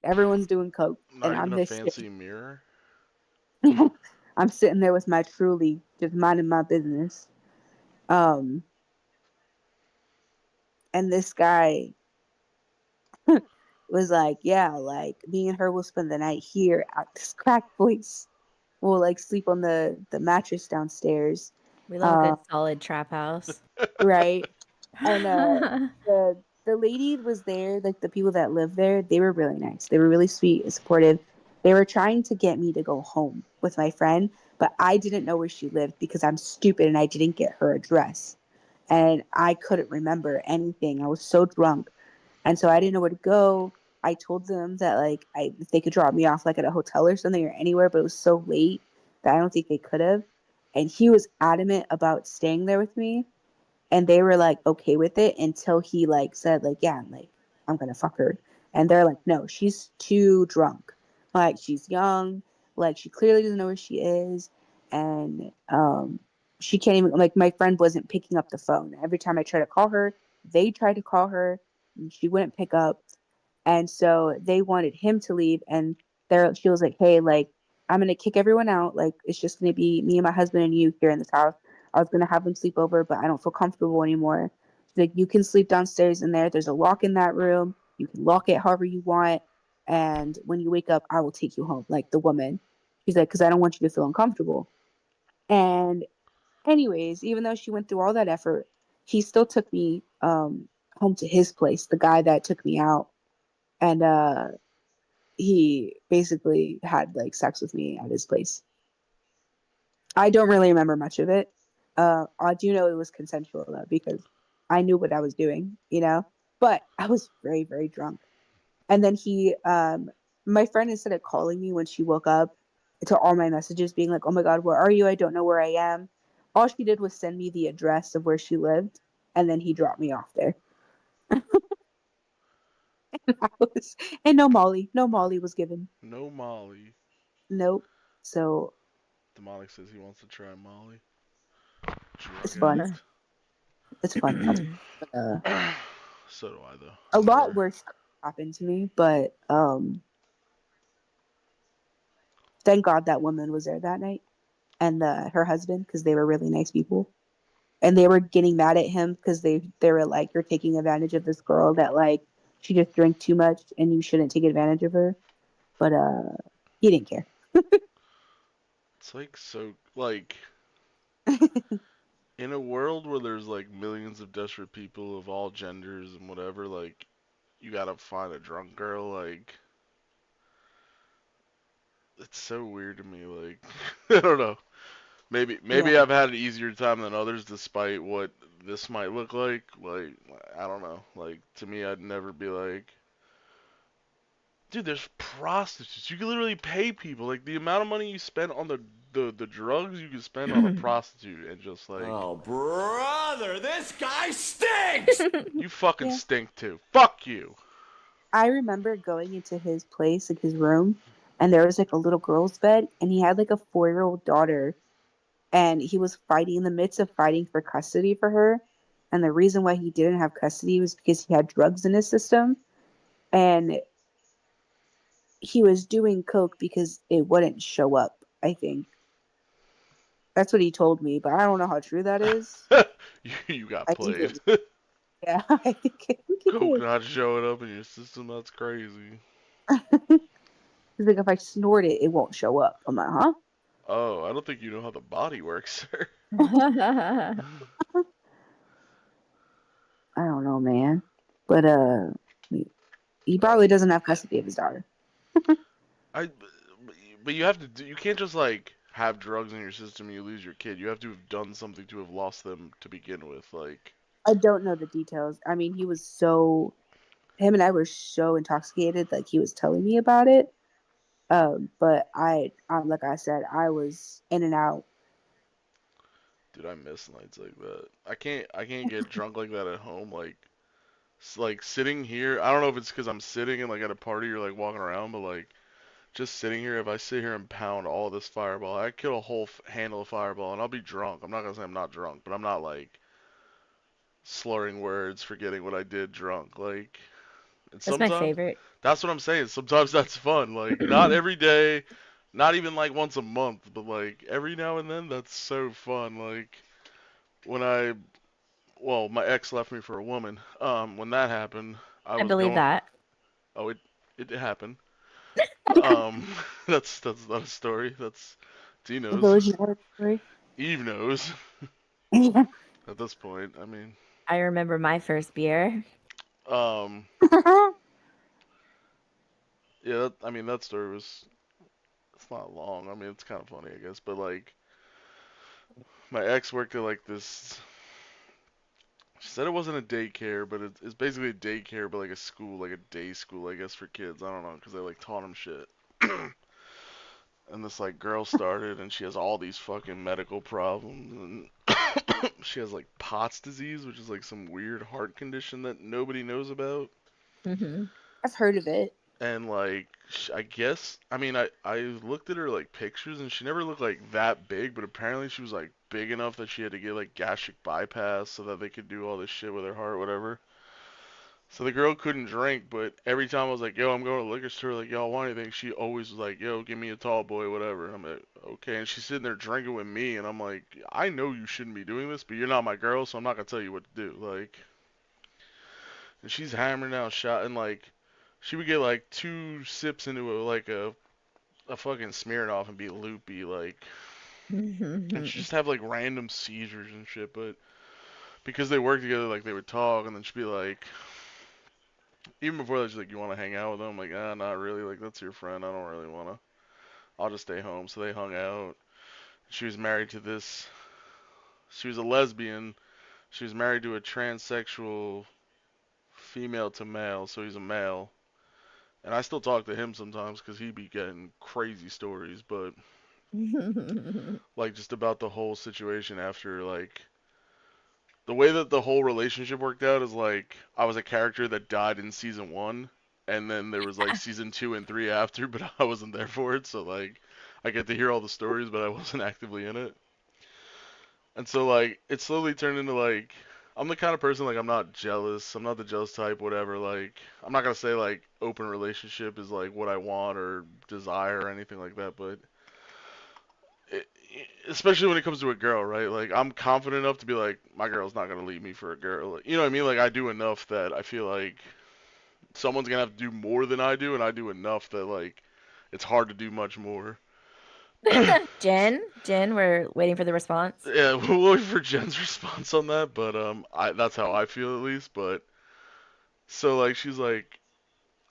Everyone's doing Coke, and Not even I'm a this. fancy mirror. I'm sitting there with my Truly, just minding my business. Um, and this guy was like, "Yeah, like me and her will spend the night here at this crack place. We'll like sleep on the mattress downstairs, We love a uh, good solid trap house. right?" And the lady was there, like the people that live there, they were really nice. They were really sweet and supportive. They were trying to get me to go home with my friend, but I didn't know where she lived because I'm stupid and I didn't get her address. And I couldn't remember anything. I was so drunk. And so I didn't know where to go. I told them that like if they could drop me off like at a hotel or something or anywhere, but it was so late that I don't think they could have. And he was adamant about staying there with me, and they were like okay with it until he like said like, yeah, like I'm gonna fuck her. And they're like, no, she's too drunk, like she's young, like she clearly doesn't know where she is. And she can't even, like, my friend wasn't picking up the phone. Every time I try to call her, they tried to call her and she wouldn't pick up. And so they wanted him to leave, and she was like, hey, like, I'm gonna kick everyone out, like it's just gonna be me and my husband and you here in this house. I was gonna have them sleep over, but I don't feel comfortable anymore. She's like, you can sleep downstairs in there. There's a lock in that room. You can lock it however you want. And when you wake up, I will take you home. Like the woman. She's like, because I don't want you to feel uncomfortable. And anyways, even though she went through all that effort, he still took me home to his place, the guy that took me out. And he basically had like sex with me at his place. I don't really remember much of it. I do know it was consensual though, because I knew what I was doing, But I was very, very drunk. And then my friend, instead of calling me when she woke up to all my messages being like, oh my God, where are you? I don't know where I am. All she did was send me the address of where she lived. And then he dropped me off there. And no Molly was given. No Molly. Nope. So The Molly says he wants to try Molly. it's Drug fun. addict. It's fun. So do I though. A lot Whatever. worse happened to me, but thank God that woman was there that night, and her husband, because they were really nice people. And they were getting mad at him because they were like, you're taking advantage of this girl that like she just drank too much and you shouldn't take advantage of her. But he didn't care. It's like so like In a world where there's like millions of desperate people of all genders and whatever, like you gotta find a drunk girl, like it's so weird to me. Like I don't know. Yeah. Maybe I've had an easier time than others, despite what this might look like. Like I don't know. Like to me, I'd never be like, dude, there's prostitutes. You can literally pay people. Like the amount of money you spend on the drugs you can spend on a prostitute and just like Oh, brother, this guy stinks! you fucking Yeah. stink too. Fuck you. I remember going into his place, like his room, and there was like a little girl's bed, and he had like a 4-year-old daughter, and he was fighting in the midst of fighting for custody for her. And the reason why he didn't have custody was because he had drugs in his system, and he was doing coke because it wouldn't show up. I think that's what he told me, but I don't know how true that is. You got I think played. it, yeah, I think it Coke is. not showing up in your system, that's crazy. He's like, if I snort it, it won't show up. I'm like, huh? Oh, I don't think you know how the body works, sir. I don't know, man. But he probably doesn't have custody of his daughter. I, but you have to do, you can't just like have drugs in your system and you lose your kid. You have to have done something to have lost them to begin with. Like, I don't know the details. I mean, him and I were so intoxicated, like he was telling me about it. But like I said, I was in and out. dude, I miss nights like that. I can't get drunk like that at home. Like sitting here. I don't know if it's because I'm sitting and like at a party or like walking around, but like just sitting here. If I sit here and pound all this Fireball, I kill a whole handle of Fireball and I'll be drunk. I'm not gonna say I'm not drunk, but I'm not like slurring words, forgetting what I did drunk. Like, and That's my sometimes favorite. that's what I'm saying. Sometimes that's fun. Like, not every day, not even like once a month, but like every now and then, that's so fun. Like when well, my ex left me for a woman. When that happened, I I was believe going. that. Oh, it happened. Okay. That's not a story. That's D The knows. village network story. Eve knows. Yeah. At this point, I mean, I remember my first beer. um, yeah. I mean, that story was. It's not long. I mean, it's kind of funny, I guess. But like, my ex worked at like this. She said it wasn't a daycare, but it's basically a daycare, but like a school, like a day school, I guess, for kids. I don't know, because they like taught them shit. And this like girl started, and she has all these fucking medical problems, and she has like POTS disease, which is like some weird heart condition that nobody knows about. Hmm. I've heard of it. And like, I guess, I mean, I looked at her like pictures, and she never looked like that big, but apparently she was like big enough that she had to get like gastric bypass so that they could do all this shit with her heart, whatever. So the girl couldn't drink, but every time I was like, yo, I'm going to the liquor store, like, y'all want anything? She always was like, yo, give me a tall boy, whatever. And I'm like, okay. And she's sitting there drinking with me, and I'm like, I know you shouldn't be doing this, but you're not my girl, so I'm not going to tell you what to do. Like, and she's hammering down shot, and like, she would get like 2 sips into a fucking Smirnoff and be loopy, like, and she just have like random seizures and shit, but because they work together, like, they would talk, and then she'd be like, even before that, she's like, you want to hang out with them? I'm like, ah, not really. Like, that's your friend. I don't really want to. I'll just stay home. So they hung out. She was married to this. She was a lesbian. She was married to a transsexual female to male. So he's a male. And I still talk to him sometimes because he be getting crazy stories. But, like, just about the whole situation after, like, the way that the whole relationship worked out is like I was a character that died in season 1, and then there was like season 2 and 3 after, but I wasn't there for it, so like I get to hear all the stories, but I wasn't actively in it. And so like it slowly turned into like I'm the kind of person like I'm not jealous. I'm not the jealous type, whatever. Like I'm not gonna say like open relationship is like what I want or desire or anything like that, but it, especially when it comes to a girl, right? Like I'm confident enough to be like, my girl's not gonna leave me for a girl. You know what I mean? Like I do enough that I feel like someone's gonna have to do more than I do, and I do enough that like it's hard to do much more. Jen, we're waiting for the response. Yeah, we'll wait for Jen's response on that, but that's how I feel at least. But so like she's like,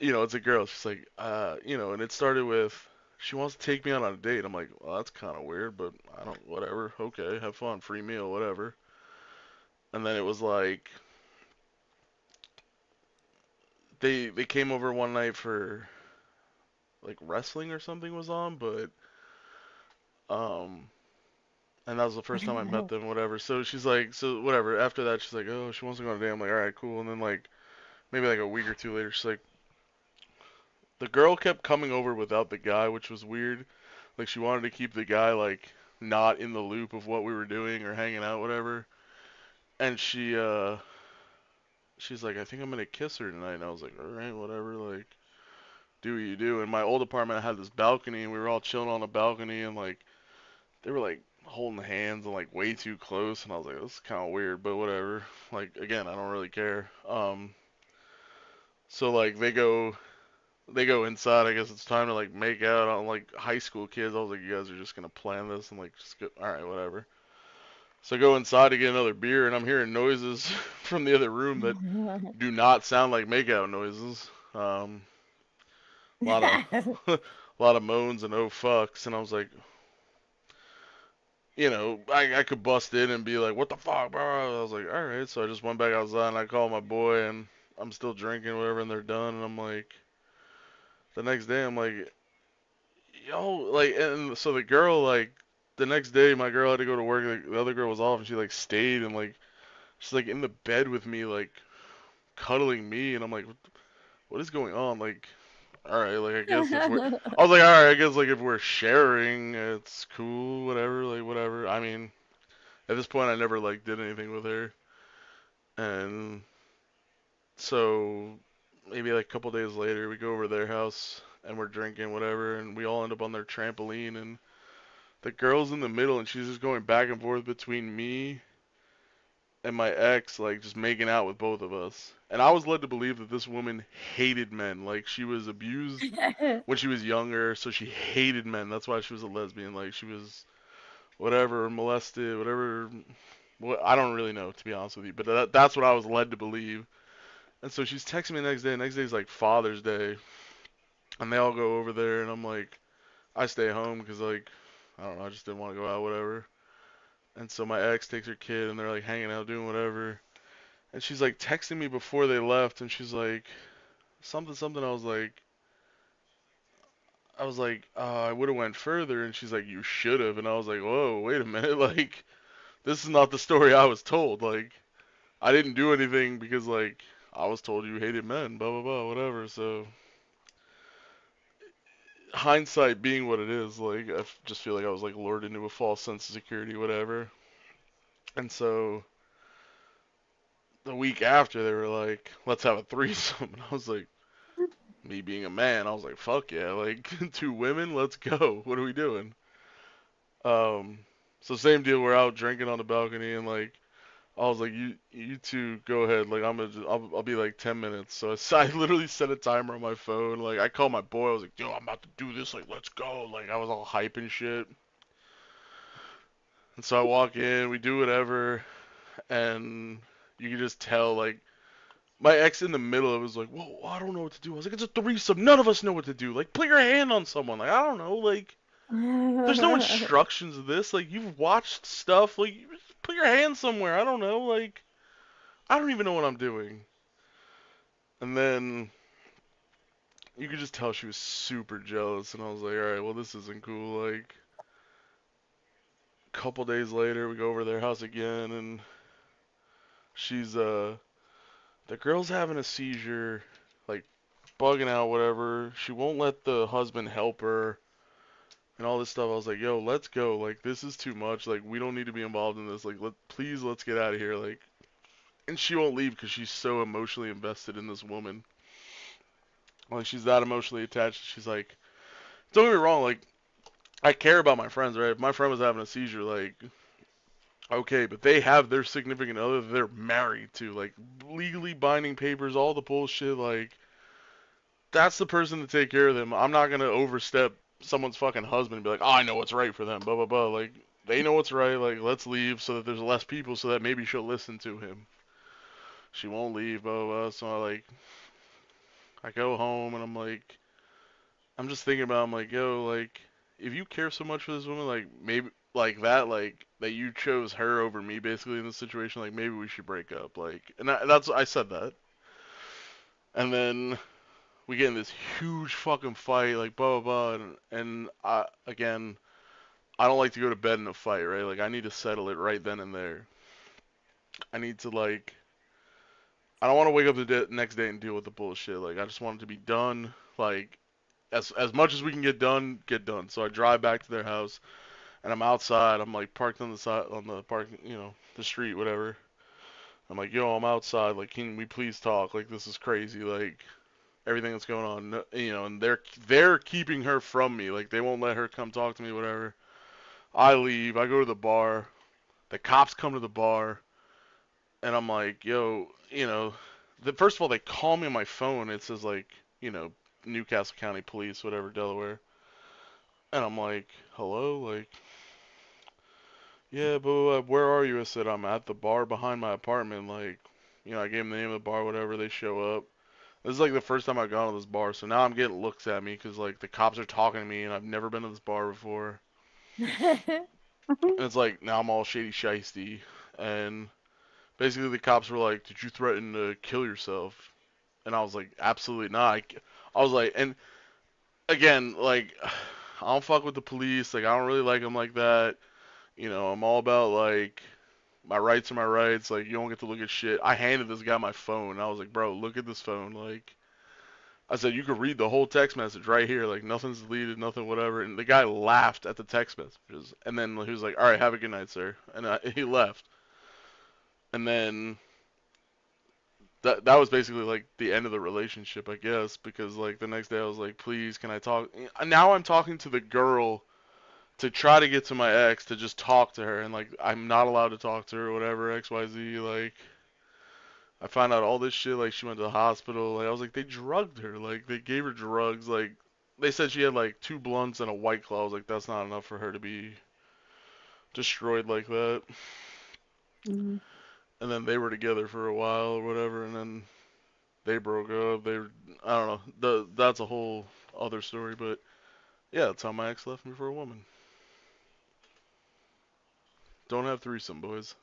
it's a girl. She's like, and it started with she wants to take me out on a date. I'm like, well, that's kind of weird, but I don't, whatever. Okay, have fun, free meal, whatever. And then it was like they came over one night for like wrestling or something was on, but um and that was the first time I met them, whatever. So she's like, so whatever. After that, she's like, oh, she wants to go on a date. I'm like, all right, cool. And then like maybe like a week or two later, she's like, the girl kept coming over without the guy, which was weird. Like she wanted to keep the guy like not in the loop of what we were doing or hanging out, whatever. And she's like, I think I'm gonna kiss her tonight. And I was like, all right, whatever, like do what you do. And my old apartment had this balcony, and we were all chilling on the balcony, and like they were like holding hands and like way too close, and I was like, this is kind of weird, but whatever. Like again, I don't really care. So like they go inside. I guess it's time to like make out. On like high school kids, I was like, you guys are just gonna plan this and like just go, all right, whatever. So I go inside to get another beer, and I'm hearing noises from the other room that do not sound like makeout noises. A lot of a lot of moans and oh fucks, and I was like, I could bust in and be like, what the fuck, bro? I was like, all right. So I just went back outside and I called my boy, and I'm still drinking, whatever, and they're done, and I'm like, the next day, I'm like, yo, like, and so the girl, like, the next day, my girl had to go to work. Like, the other girl was off, and she like stayed, and like, she's like in the bed with me, like cuddling me, and I'm like, what is going on? Like, all right, like I guess if we're, I was like, all right, I guess like if we're sharing, it's cool, whatever, like whatever. I mean, at this point, I never like did anything with her, and so maybe like a couple days later, we go over to their house and we're drinking, whatever, and we all end up on their trampoline, and the girl's in the middle, and she's just going back and forth between me and my ex, like just making out with both of us. And I was led to believe that this woman hated men. Like she was abused when she was younger, so she hated men. That's why she was a lesbian. Like she was whatever, molested, whatever. What I don't really know, to be honest with you, but that's what I was led to believe. And so she's texting me the next day. The next day is like Father's Day, and they all go over there, and I'm like, I stay home because like I don't know, I just didn't want to go out, whatever. And so my ex takes her kid, and they're like hanging out doing whatever. And she's like texting me before they left, and she's like something something. I was like, I would have went further, and she's like, you should have. And I was like, whoa, wait a minute, like this is not the story I was told. Like I didn't do anything because like I was told you hated men, blah blah blah, whatever. So hindsight being what it is, like just feel like I was like lured into a false sense of security, whatever. And so the week after, they were like, let's have a threesome. And I was like, me being a man, I was like, fuck yeah, like two women, let's go. What are we doing? Um, so same deal. We're out drinking on the balcony, and like I was like, you two go ahead. Like I'll be like 10 minutes. So I literally set a timer on my phone. Like I called my boy. I was like, yo, I'm about to do this. Like let's go. Like I was all hype and shit. And so I walk in, we do whatever, and you can just tell like my ex in the middle of it was like, whoa, I don't know what to do. I was like, it's a threesome. None of us know what to do. Like, put your hand on someone. Like, I don't know. Like, there's no instructions to this. Like, you've watched stuff. Like, you just put your hand somewhere. I don't know. Like, I don't even know what I'm doing. And then you could just tell she was super jealous. And I was like, all right, well, this isn't cool. Like, a couple days later, we go over to their house again, and she's, the girl's having a seizure. Like, bugging out, whatever. She won't let the husband help her and all this stuff. I was like, yo, let's go. Like, this is too much. Like, we don't need to be involved in this. Like, please, let's get out of here. Like, and she won't leave because she's so emotionally invested in this woman. Like, she's that emotionally attached. She's like, don't get me wrong. Like, I care about my friends, right? If my friend was having a seizure, like, okay, but they have their significant other that they're married to. Like, legally binding papers, all the bullshit. Like, that's the person to take care of them. I'm not gonna overstep someone's fucking husband and be like, oh, I know what's right for them, blah blah blah. Like they know what's right. Like let's leave so that there's less people, so that maybe she'll listen to him. She won't leave, blah blah blah. So I go home and I'm just thinking about, I'm like, yo, like, if you care so much for this woman, like, maybe, like, that you chose her over me, basically, in this situation, like, maybe we should break up, like, and I said that. And then we get in this huge fucking fight, like, blah, blah, blah, and again, I don't like to go to bed in a fight, right? Like, I need to settle it right then and there. I need to, like, I don't want to wake up the next day and deal with the bullshit, like, I just want it to be done, like, as much as we can get done, get done. So I drive back to their house, and I'm outside. I'm like parked on the side, on the the street, whatever. I'm like, yo, I'm outside. Like, can we please talk? Like, this is crazy. Like, everything that's going on, and they're keeping her from me. Like, they won't let her come talk to me, whatever. I leave. I go to the bar. The cops come to the bar, and I'm like, yo, first of all, they call me on my phone. It says like, Newcastle County Police, whatever, Delaware. And I'm like, hello, like, yeah, but where are you? I said, I'm at the bar behind my apartment. Like, I gave them the name of the bar, whatever. They show up. This is like the first time I've gone to this bar, so now I'm getting looks at me because like the cops are talking to me, and I've never been to this bar before. And it's like now I'm all shady shiesty, and basically the cops were like, "Did you threaten to kill yourself?" And I was like, "Absolutely not." I was like, and again, like, I don't fuck with the police. Like, I don't really like them like that. I'm all about, like, my rights are my rights. Like, you don't get to look at shit. I handed this guy my phone. I was like, bro, look at this phone. Like, I said, you could read the whole text message right here. Like, nothing's deleted, nothing, whatever. And the guy laughed at the text messages. And then he was like, all right, have a good night, sir. And he left. And then that was basically, like, the end of the relationship, I guess. Because, like, the next day I was like, please, can I talk? Now I'm talking to the girl to try to get to my ex to just talk to her, and like I'm not allowed to talk to her or whatever, XYZ. Like I found out all this shit, like she went to the hospital. Like I was like, they drugged her, like they gave her drugs. Like they said she had like 2 blunts and a White Claw. I was like, that's not enough for her to be destroyed like that. Mm-hmm. And then they were together for a while or whatever, and then they broke up. I don't know, that's a whole other story. But yeah, that's how my ex left me for a woman. Don't have threesome, boys.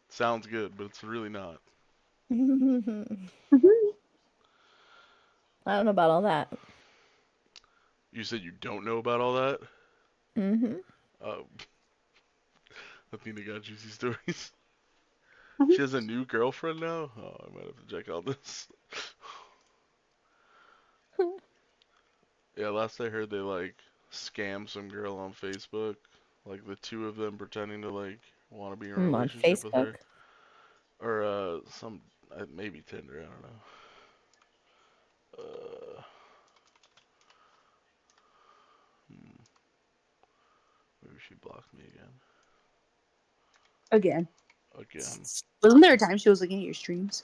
Sounds good, but it's really not. I don't know about all that. You said you don't know about all that? Mm-hmm. Uh, Athena got juicy stories. She has a new girlfriend now? Oh, I might have to check out this. Yeah, last I heard they, like, scammed some girl on Facebook. Like, the two of them pretending to, like, want to be in a On relationship with Facebook. her. Or, maybe Tinder, I don't know. Hmm, maybe she blocked me again. Again. Again. Wasn't there a time she was looking at your streams?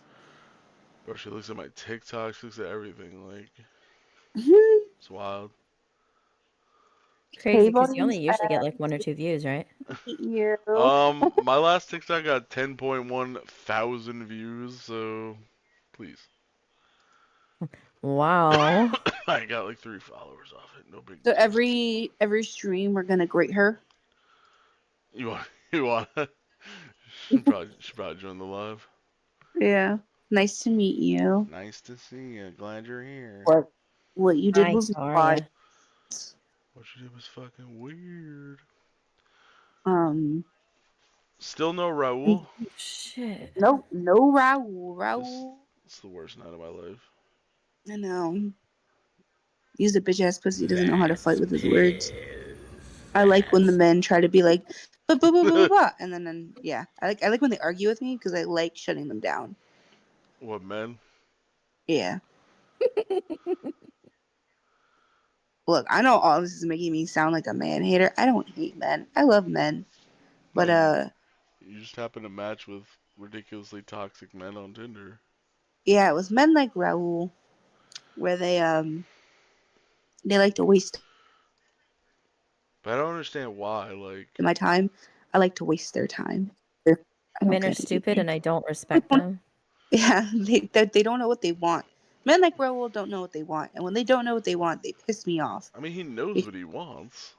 Bro, she looks at my TikTok, she looks at everything, like, Hey, it's wild. Crazy, because you buddies. only usually get like 1 or 2 views, right? Meet you. My last TikTok got 10.1 thousand views, so please. Wow. I got like 3 followers off it. No big So deal. every stream we're gonna grate her. You want should probably join the live. Yeah. Nice to meet you. Nice to see you. Glad you're here. What you did Hi, was how are fine. ya? What you did was fucking weird. Um. Still no Raul. Shit. No Raul. Raul. It's the worst night of my life. I know. He's a bitch ass pussy. He doesn't know how to fight with his words. I like when the men try to be like, bah, and then yeah, I like when they argue with me because I like shutting them down. What, men? Yeah. Look, I know all this is making me sound like a man hater. I don't hate men. I love men, but You just happen to match with ridiculously toxic men on Tinder. yeah, it was men like Raul, where they like to waste But I don't understand why. Like, my time. I like to waste their time. I don't Men are care to do stupid, and anything. I don't respect them. Yeah, they don't know what they want. Men like Raoul don't know what they want, and when they don't know what they want, they piss me off. I mean, he knows what he wants.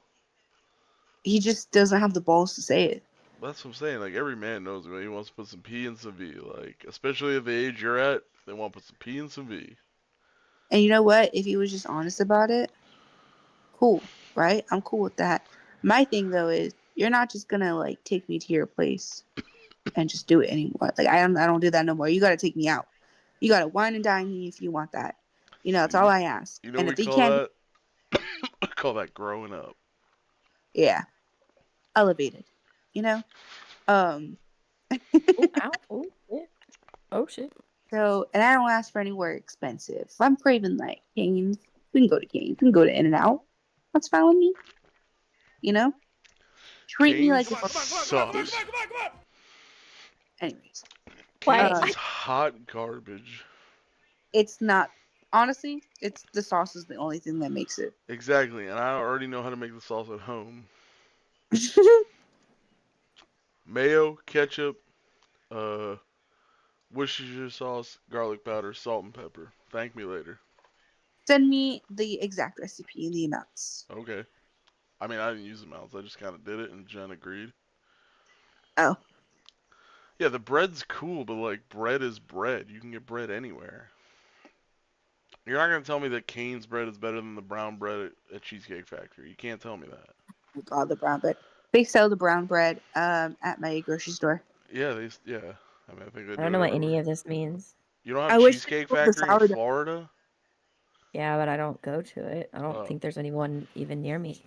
He just doesn't have the balls to say it. That's what I'm saying. Like, every man knows when he wants to put some P and some V. Like, especially at the age you're at, they want to put some P and some V. And you know what? If he was just honest about it, cool, right? I'm cool with that. My thing though is you're not just gonna like take me to your place and just do it anymore. Like I don't do that no more. You gotta take me out. You gotta wine and dine me if you want that. You know, that's all See? I ask. You know And what we if he call can't, that? I call that growing up. yeah, elevated. You know. Um. Oh, ow. Oh, shit. Oh, shit. So, and I don't ask for anywhere expensive. If I'm craving like Cane's, we can go to Cane's. We can go to In-N-Out. That's fine with me. You know, treat me Cane's like a. sucks. Anyways, Why? Cane's is hot garbage. it's not. Honestly, it's the sauce is the only thing that makes it. Exactly, and I already know how to make the sauce at home. Mayo, ketchup, uh, Worcestershire sauce, garlic powder, salt and pepper. Thank me later. Send me the exact recipe and the amounts. Okay. I mean, I didn't use the mouths. I just kind of did it, and Jen agreed. Oh, Yeah, the bread's cool, but like, bread is bread. You can get bread anywhere. You're not gonna tell me that Cane's bread is better than the brown bread at Cheesecake Factory. You can't tell me that. my God, the brown bread. They sell the brown bread at my grocery store. Yeah, yeah. I mean, I think they I do don't it know what everywhere. any of this means. You don't have I wish they Cheesecake sold the Factory in sourdough. Florida? Yeah, but I don't go to it. I don't Oh. think there's anyone even near me.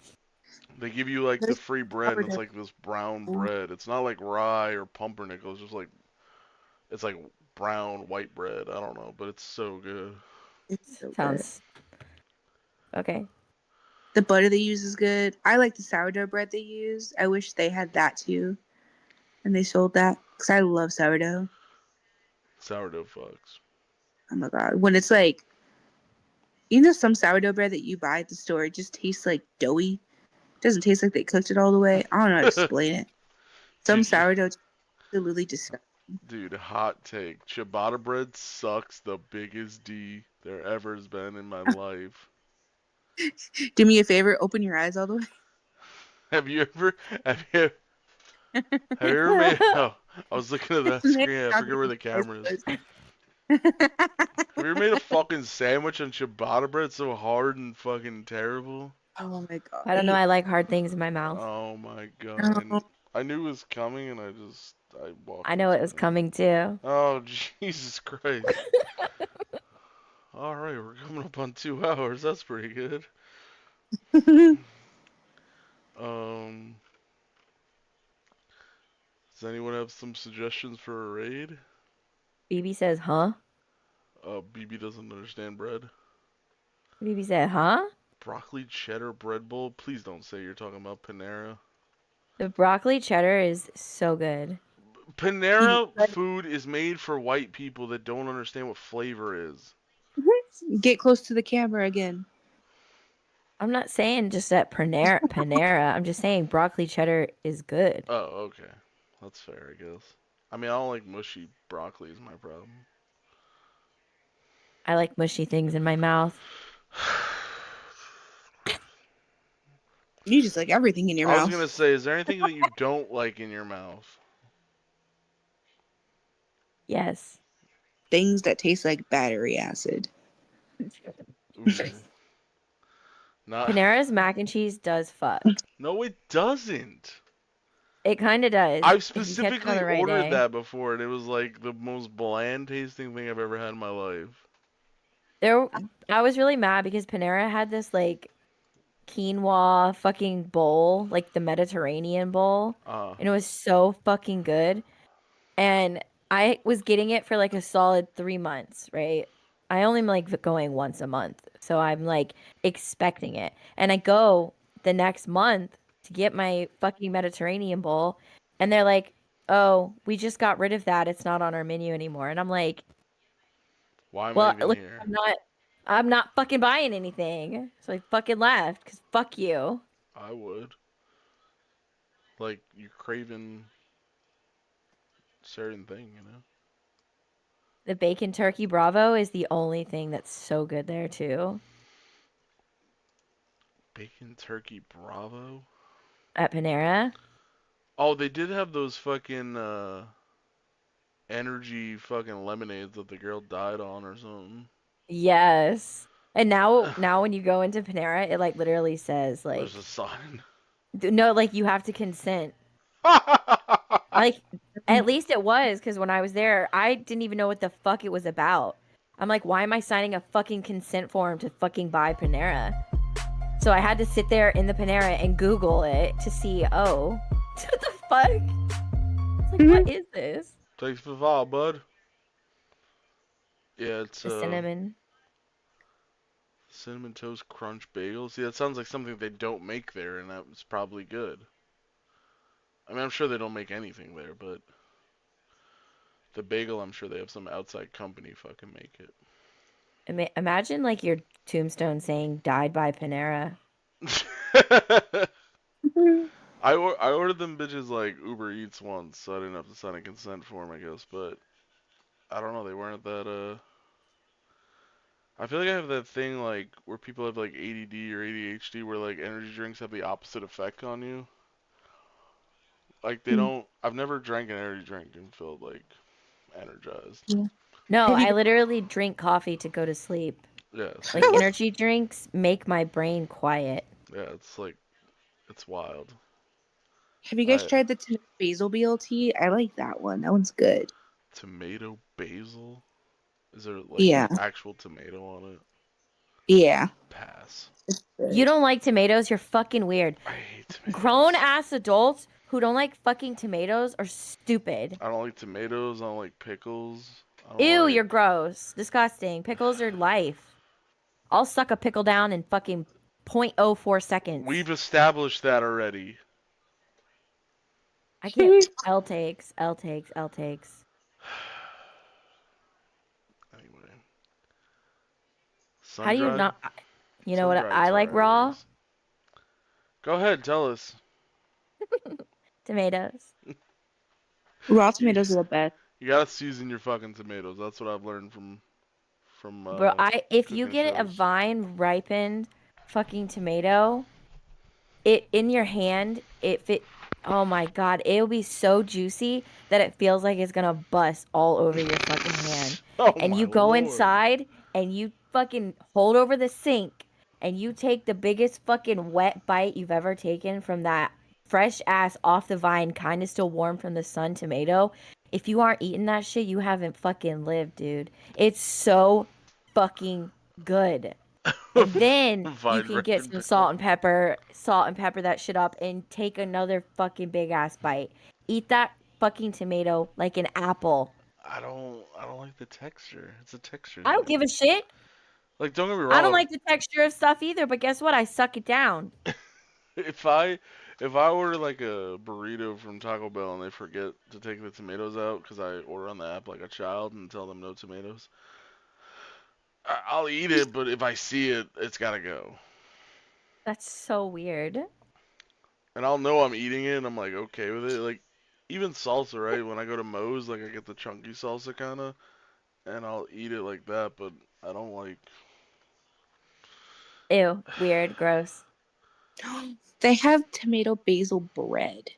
They give you like the There's free bread, and it's sourdough. like this brown bread. It's not like rye or pumpernickel. It's just like it's like brown white bread. I don't know, but it's so good. It's so good. Sounds okay. The butter they use is good. I like the sourdough bread they use. I wish they had that too, and they sold that because I love sourdough. Sourdough fucks. Oh my God, when it's like you know some sourdough bread that you buy at the store, it just tastes like doughy. It doesn't taste like they cooked it all the way. I don't know how to explain it. Some Dude, sourdough is absolutely disgusting. dude, hot take. Ciabatta bread sucks the biggest D there ever has been in my life. Do me a favor, open your eyes all the way. Have you ever have you ever made? Oh, I was looking at that screen. I forget where the camera is. Have you ever made a fucking sandwich on ciabatta bread so hard and fucking terrible? Oh my God. I don't know. I like hard things in my mouth. Oh my god. No. I knew it was coming and I walked I know it into was coming too. Oh, Jesus Christ. Alright, we're coming up on 2 hours. That's pretty good. Um, does anyone have some suggestions for a raid? BB says, huh? BB doesn't understand bread. BB said, huh? Broccoli cheddar bread bowl? Please don't say you're talking about Panera. The broccoli cheddar is so good. Panera food is made for white people that don't understand what flavor is. Get close to the camera again. I'm not saying just at Panera. I'm just saying broccoli cheddar is good. Oh, okay. That's fair, I guess. I mean, I don't like mushy broccoli is my problem. I like mushy things in my mouth. You just like everything in your I was mouth. gonna say, is there anything that you don't like in your mouth? Yes. Things that taste like battery acid. Ooh. Not. Panera's mac and cheese does fuck. No, it doesn't. It kind of does. I've if you catch it on specifically the right ordered day. that before, and it was like the most bland tasting thing I've ever had in my life. I was really mad because Panera had this like quinoa fucking bowl, like the Mediterranean bowl, and it was so fucking good. And I was getting it for like a solid 3 months, right? I only am like going once a month, so I'm like expecting it. And I go the next month to get my fucking Mediterranean bowl, and they're like, "Oh, we just got rid of that. It's not on our menu anymore." And I'm like, Why am I "Well, even look, here? I'm not fucking buying anything." So I fucking left because fuck you. I would. Like you're craving certain thing, you know. The bacon turkey Bravo is the only thing that's so good there too Bacon turkey Bravo. at Panera. Oh, they did have those fucking energy fucking lemonades that the girl died on or something. Yes. And now when you go into Panera, it like literally says There's like a sign. no, like you have to consent. Like at least it was because when I was there, I didn't even know what the fuck it was about. I'm like, why am I signing a fucking consent form to fucking buy Panera? So I had to sit there in the Panera and Google it to see, oh, what the fuck? It's like, what is this? Thanks for the follow, bud. Yeah, it's The cinnamon. cinnamon toast crunch bagel. See, that sounds like something they don't make there, and that was probably good. I mean, I'm sure they don't make anything there, but the bagel, I'm sure they have some outside company fucking make Imagine like your tombstone saying died by Panera. it. I ordered them bitches like Uber Eats once, so I didn't have to sign a consent form, I guess. But I don't know, they weren't that. I feel like I have that thing like where people have like ADD or ADHD, where like energy drinks have the opposite effect on you. Like they don't. I've never drank an energy drink and felt like energized. Yeah. No, Have you I literally drink coffee to go to sleep. Yeah, Like see, energy drinks make my brain quiet. yeah, it's like it's wild. have you guys I tried the tomato basil BLT? I like that one. That one's good. tomato basil. Is there like Yeah. actual tomato on it? Yeah. Pass. It's You good. don't like tomatoes, you're fucking weird. I hate tomatoes. Grown ass adults who don't like fucking tomatoes are stupid. I don't like tomatoes. I don't like pickles. I don't Ew, like. you're gross. Disgusting. Pickles are life. I'll suck a pickle down in fucking 0.04 seconds. We've established that already. I can't. L takes, L takes, L takes. Anyway, How sun do you dried. not? You know Sun what I dried's like alright, I raw? guess. Go ahead, tell us. Tomatoes. Raw You, tomatoes are the best. you gotta season your fucking tomatoes. That's what I've learned from Bro, if you cooking get a shows. vine ripened fucking tomato, it in your hand, it fit. Oh my God, it'll be so juicy that it feels like it's gonna bust all over your fucking hand. Oh And my you go lord. inside and you fucking hold over the sink and you take the biggest fucking wet bite you've ever taken from that fresh ass off the vine, kind of still warm from the sun tomato. If you aren't eating that shit, you haven't fucking lived, dude. It's so fucking good. And then you Vine can get ripened some pickle. salt and pepper that shit up and take another fucking big ass bite. Eat that fucking tomato like an apple. I don't like the texture. It's a texture I don't give thing. a shit. Like don't get me I don't wrong, like the texture of stuff either, but guess what? I suck it down. if I order like a burrito from Taco Bell and they forget to take the tomatoes out because I order on the app like a child and tell them no tomatoes, I'll eat it, but if I see it, it's gotta go. That's so weird. And I'll know I'm eating it and I'm like okay with it. Like even salsa, right? When I go to Moe's, like I get the chunky salsa kinda and I'll eat it like that, but I don't like. Ew, weird, gross. They have tomato basil bread.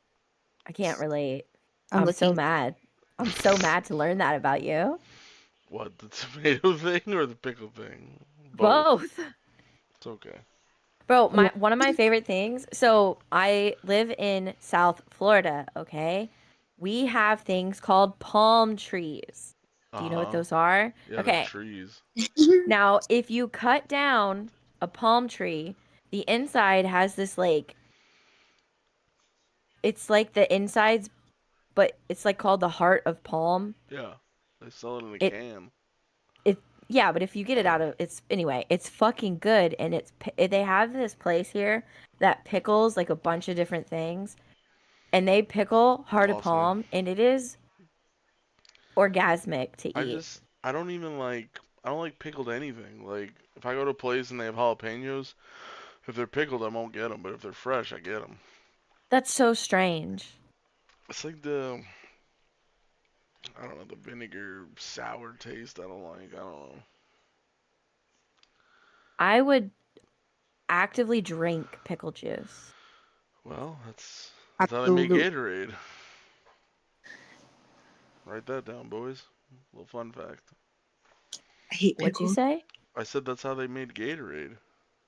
I can't relate. I'm I'm so looking. mad. I'm so mad to learn that about you. What, the tomato thing or the pickle thing? Both. Both. It's okay. Bro, my one of my favorite things. So I live in South Florida, okay? We have things called palm trees. Do you know what Uh-huh. those are? Yeah, they're Okay. trees. Now, if you cut down a palm tree, the inside has this like it's like the insides, but it's like called the heart of palm. Yeah. They sell it in a It can. it yeah, but if you get it out of it's anyway, it's fucking good and they have this place here that pickles like a bunch of different things and they pickle heart of Awesome. palm and it is orgasmic to eat. I don't even like, I don't like pickled anything. Like, if I go to a place and they have jalapenos, if they're pickled, I won't get them. But if they're fresh, I get them. That's so strange. It's like I don't know, the vinegar sour taste. I don't like. I don't know. I would actively drink pickle juice. Well, that's how they make Absolute. Gatorade. Write that down, boys. Little fun fact. I hate What'd you pickles. say? I said that's how they made Gatorade.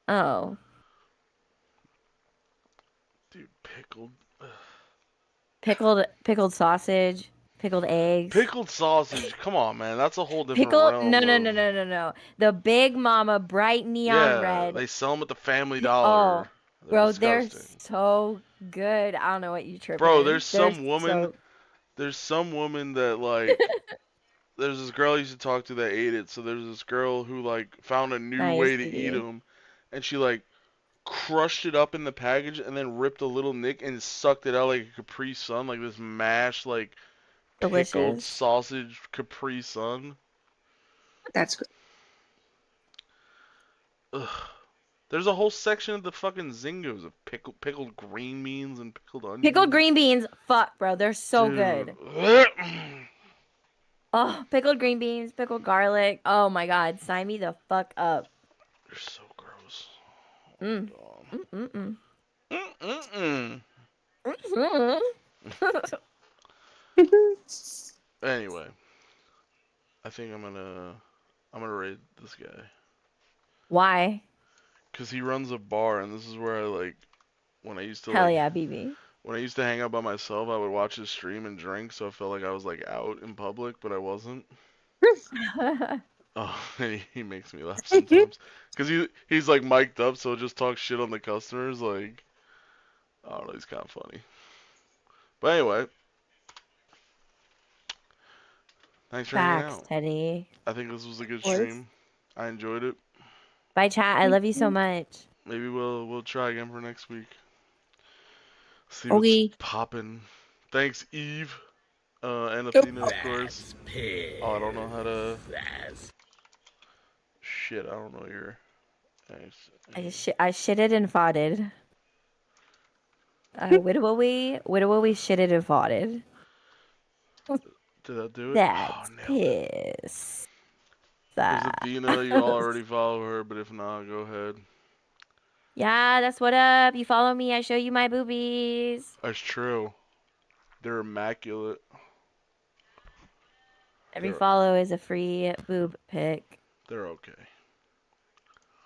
Oh, Dude, pickled. pickled sausage, pickled eggs. Pickled sausage. Come on, man. That's a whole different Pickle? realm No, no, of. no, no, no, no. The Big Mama bright neon Yeah, red. they sell them at the Family Oh, Dollar. They're bro, they're disgusting. so good. I don't know what you Bro, tripping. there's They're some woman. so There's some woman that like. There's this girl I used to talk to that ate it. So there's this girl who like found a new nice, way to eat baby. them, and she like crushed it up in the package and then ripped a little nick and sucked it out like a Capri Sun, like this mashed like pickled Delicious. sausage Capri Sun. That's good. Ugh. There's a whole section of the fucking Zingos of pickled green beans and pickled Pickled onions. green beans. Fuck, bro. They're so Dude. good. Oh, pickled green beans, pickled garlic. Oh my God. Sign me the fuck up. They're so gross. Mm. Oh Mm-mm-mm. my Mm-mm. god. Anyway, I think I'm gonna raid this guy. Why? Cause he runs a bar, and this is where I like when I used to Hell like yeah, BB. when I used to hang out by myself, I would watch his stream and drink, so I felt like I was like out in public, but I wasn't. Oh, and he makes me laugh sometimes, cause he's like mic'd up, so he'll just talk shit on the customers. Like, I don't know, he's kind of funny. But anyway, thanks for hanging Facts, out. Teddy. I think this was a good Course. stream. I enjoyed it. Bye, chat. I love you so much. Maybe we'll try again for next week. See what's Okay. poppin'. Thanks, Eve. And Oh. Athena, of course. Oh, I don't know how to. Shit, I don't know your. I shitted and farted. Widowy shitted and farted. Did I do it? Oh, That's nailed it. piss. There's Athena. You all already follow her, but if not, go ahead. Yeah, that's what up. You follow me, I show you my boobies. That's true. They're immaculate. Every They're follow is a free boob pic. they're okay.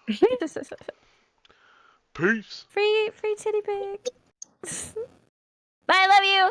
free Peace. titty pic. Bye, I love you.